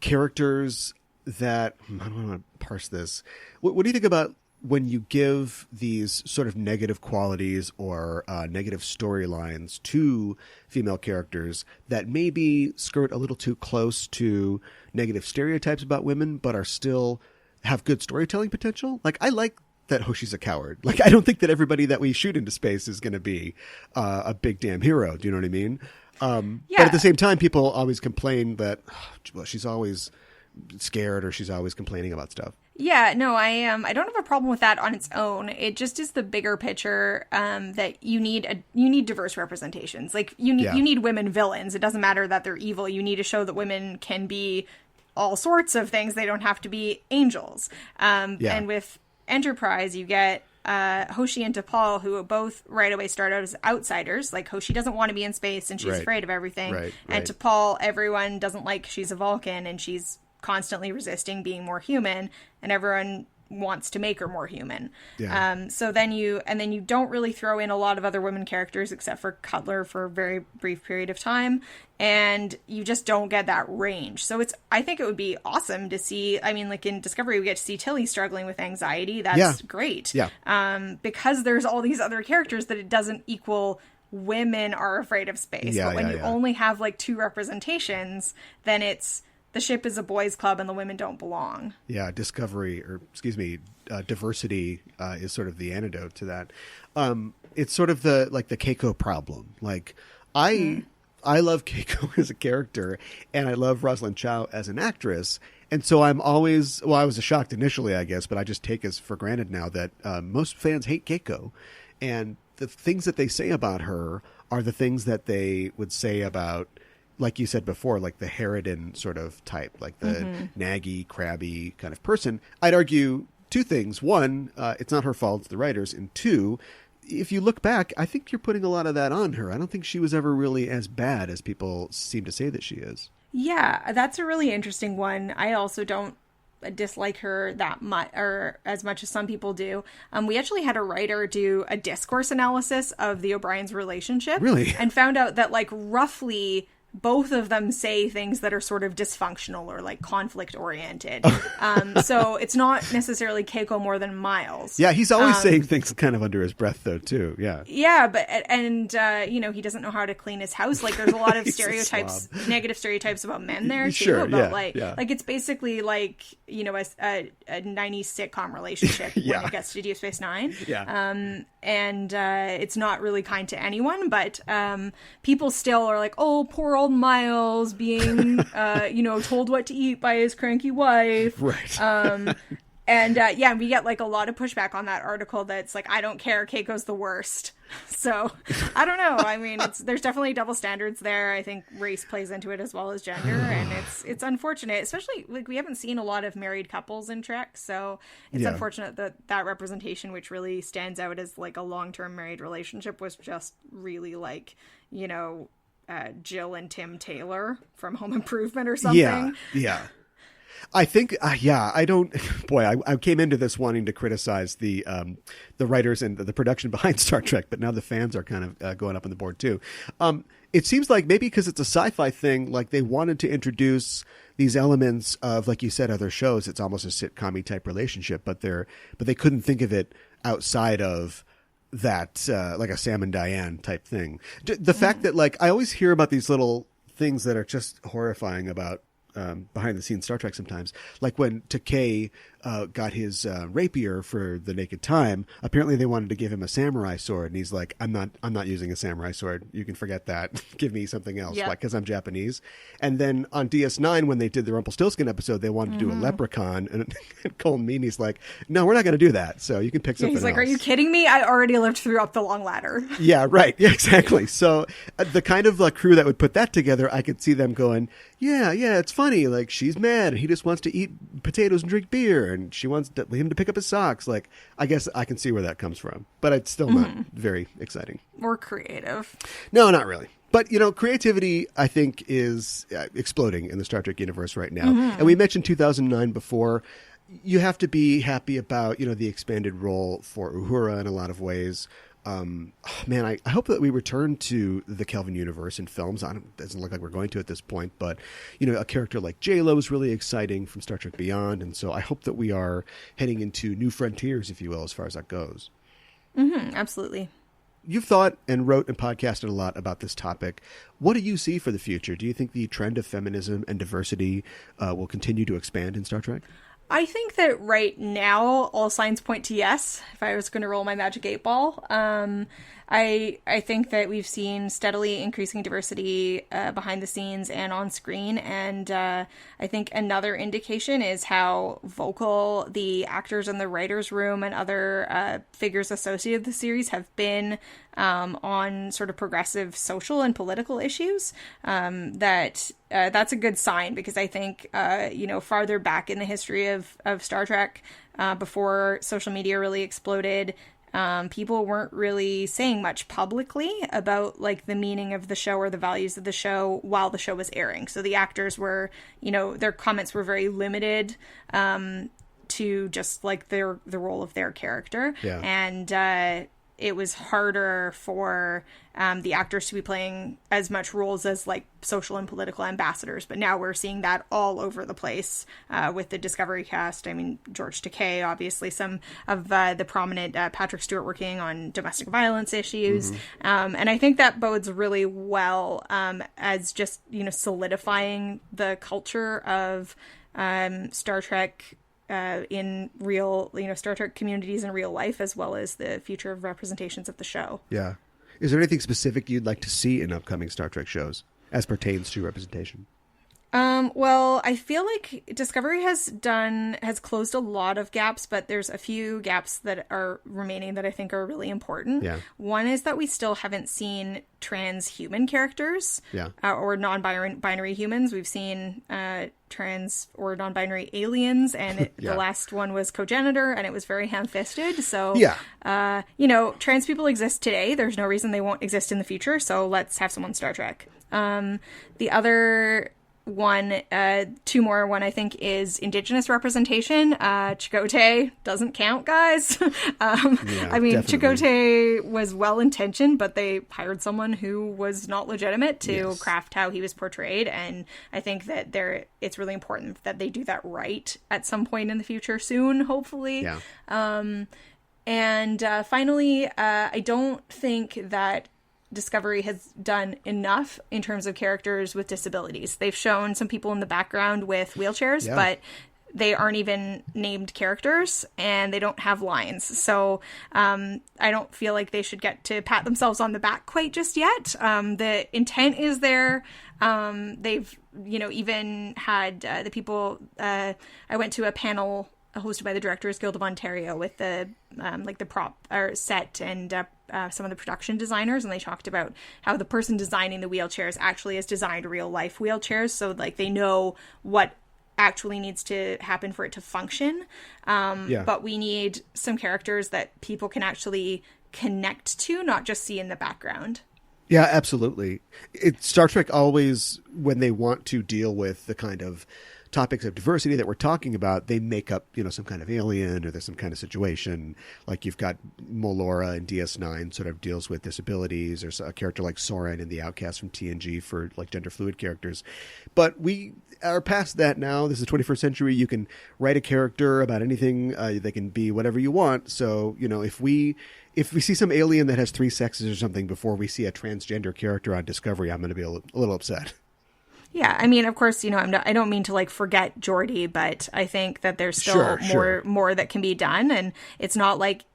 characters that, I don't want to parse this. What do you think about when you give these sort of negative qualities or negative storylines to female characters that maybe skirt a little too close to negative stereotypes about women, but are still have good storytelling potential? Like, I like that Hoshi's a coward. Like, I don't think that everybody that we shoot into space is going to be a big damn hero. Do you know what I mean? But at the same time, people always complain that she's always scared or she's always complaining about stuff.
Yeah, no, I don't have a problem with that on its own. It just is the bigger picture that you need diverse representations. Like you need women villains. It doesn't matter that they're evil. You need to show that women can be all sorts of things. They don't have to be angels. And with Enterprise, you get Hoshi and T'Pol, who both right away start out as outsiders. Like, Hoshi doesn't want to be in space and she's afraid of everything. And T'Pol, everyone doesn't like, she's a Vulcan and she's constantly resisting being more human, and everyone wants to make her more human. So then you don't really throw in a lot of other women characters except for Cutler for a very brief period of time, and you just don't get that range. So I think it would be awesome to see, like in Discovery we get to see Tilly struggling with anxiety. That's great. Because there's all these other characters that it doesn't equal women are afraid of space. But when you only have like 2 representations, then it's the ship is a boys' club and the women don't belong. Yeah, diversity
is sort of the antidote to that. It's sort of the Keiko problem. Like, I love Keiko as a character, and I love Rosalind Chow as an actress. And so I'm always, I was shocked initially, I guess, but I just take as for granted now that most fans hate Keiko. And the things that they say about her are the things that they would say about, like you said before, like the harridan sort of type, like the naggy, crabby kind of person. I'd argue 2 things. 1, it's not her fault, it's the writers. And 2, if you look back, I think you're putting a lot of that on her. I don't think she was ever really as bad as people seem to say that she is.
Yeah, that's a really interesting one. I also don't dislike her that much, or as much as some people do. We actually had a writer do a discourse analysis of the O'Briens' relationship.
Really?
And found out that, like, roughly both of them say things that are sort of dysfunctional or, like, conflict oriented. So it's not necessarily Keiko more than Miles.
Yeah, he's always saying things kind of under his breath, though, too. Yeah.
Yeah, but you know, he doesn't know how to clean his house. Like, there's a lot of
He's a
stereotypes,
slob.
negative stereotypes about men there too.
Sure,
about
yeah.
like it's basically like, you know, a 90s sitcom relationship when it gets to Deep Space Nine.
Yeah.
And it's not really kind to anyone, but people still are like, oh, poor old Miles being, you know, told what to eat by his cranky wife.
Right.
And we get like a lot of pushback on that article that's like, I don't care, Keiko's the worst. So I don't know. I mean, there's definitely double standards there. I think race plays into it as well as gender, and it's unfortunate, especially like we haven't seen a lot of married couples in Trek, so it's unfortunate that representation, which really stands out as like a long-term married relationship, was just really like, you know, Jill and Tim Taylor from Home Improvement or something.
Yeah. I think, I don't. Boy, I came into this wanting to criticize the writers and the production behind Star Trek, but now the fans are kind of going up on the board too. It seems like maybe because it's a sci-fi thing, like they wanted to introduce these elements of, like you said, other shows. It's almost a sitcom-y type relationship, but they couldn't think of it outside of that, like a Sam and Diane type thing. The fact that, like, I always hear about these little things that are just horrifying about behind the scenes Star Trek sometimes, like when Takei got his rapier for the Naked Time. Apparently they wanted to give him a samurai sword, and he's like, I'm not using a samurai sword, you can forget that. Give me something else, like, because I'm Japanese. And then on DS9, when they did the Rumpelstiltskin episode, they wanted to do a leprechaun, and Cole Meany's like, no, we're not going to do that, so you can pick something
he's like,
else.
are you kidding me? I already lived through Up the Long Ladder.
Yeah, right. Yeah, exactly. So the kind of crew that would put that together, I could see them going, yeah, it's funny. Like, she's mad and he just wants to eat potatoes and drink beer, and she wants him to pick up his socks. Like, I guess I can see where that comes from, but it's still not very exciting.
More creative.
No, not really. But, you know, creativity, I think, is exploding in the Star Trek universe right now. And we mentioned 2009 before. You have to be happy about, you know, the expanded role for Uhura in a lot of ways. Man, I hope that we return to the Kelvin universe in films. It doesn't look like we're going to at this point, but, you know, a character like J-Lo is really exciting from Star Trek Beyond, and so I hope that we are heading into new frontiers, if you will, as far as that goes.
Absolutely.
You've thought and wrote and podcasted a lot about this topic. What do you see for the future? Do you think the trend of feminism and diversity will continue to expand in Star Trek?
I think that right now all signs point to yes, if I was going to roll my magic 8-ball. I think that we've seen steadily increasing diversity behind the scenes and on screen, and I think another indication is how vocal the actors in the writers' room and other figures associated with the series have been on sort of progressive social and political issues. That's a good sign, because I think you know, farther back in the history of Star Trek, before social media really exploded, people weren't really saying much publicly about, like, the meaning of the show or the values of the show while the show was airing. So the actors were, you know, their comments were very limited to just, like, the role of their character.
Yeah.
And it was harder for the actors to be playing as much roles as, like, social and political ambassadors. But now we're seeing that all over the place with the Discovery cast. I mean, George Takei, obviously, some of the prominent Patrick Stewart working on domestic violence issues. And I think that bodes really well as just, you know, solidifying the culture of Star Trek in real, you know, Star Trek communities in real life, as well as the future of representations of the show.
Yeah. Is there anything specific you'd like to see in upcoming Star Trek shows as pertains to representation?
Well, I feel like Discovery has closed a lot of gaps, but there's a few gaps that are remaining that I think are really important.
Yeah.
One is that we still haven't seen trans human characters, or non-binary humans. We've seen trans or non-binary aliens, and the last one was Cogenitor, and it was very ham-fisted. So, you know, trans people exist today. There's no reason they won't exist in the future. So let's have someone Star Trek. The other two more. One I think is Indigenous representation. Chakotay doesn't count, guys. I mean,
definitely.
Chakotay was well intentioned, but they hired someone who was not legitimate to
Yes.
craft how he was portrayed, and I think that it's really important that they do that right at some point in the future, soon, hopefully.
Yeah.
And finally, I don't think that Discovery has done enough in terms of characters with disabilities. They've shown some people in the background with wheelchairs,
Yeah.
but they aren't even named characters and they don't have lines. So I don't feel like they should get to pat themselves on the back quite just yet. The intent is there. They've, even had the people, I went to a panel hosted by the Directors Guild of Ontario with the the prop or set and some of the production designers, and they talked about how the person designing the wheelchairs actually has designed real life wheelchairs, so they know what actually needs to happen for it to function. But we need some characters that people can actually connect to, not just see in the background.
Yeah, absolutely. Star Trek always, when they want to deal with the kind of topics of diversity that we're talking about, they make up, some kind of alien or there's some kind of situation. Like you've got Molora in DS9 sort of deals with disabilities. There's a character like Soren in The Outcast from TNG for gender fluid characters. But we are past that now. This is the 21st century. You can write a character about anything. They can be whatever you want. So, if we see some alien that has 3 sexes or something before we see a transgender character on Discovery, I'm going to be a little upset.
Yeah, I mean, of course, I don't mean to forget Geordi, but I think that there's still more that can be done, and it's not like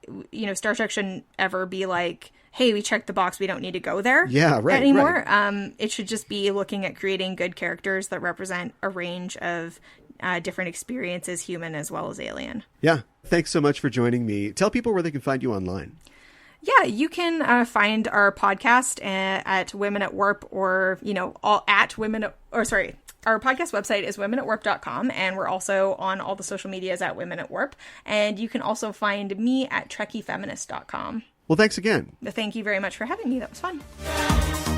Star Trek shouldn't ever be like, hey, we checked the box, we don't need to go there anymore.
Right.
It should just be looking at creating good characters that represent a range of different experiences, human as well as alien.
Yeah, thanks so much for joining me. Tell people where they can find you online.
Yeah, you can find our podcast at Women at Warp, or our podcast website is womenatwarp.com, and we're also on all the social medias at Women at Warp, and you can also find me at trekkiefeminist.com.
Well, thanks again.
Thank you very much for having me. That was fun.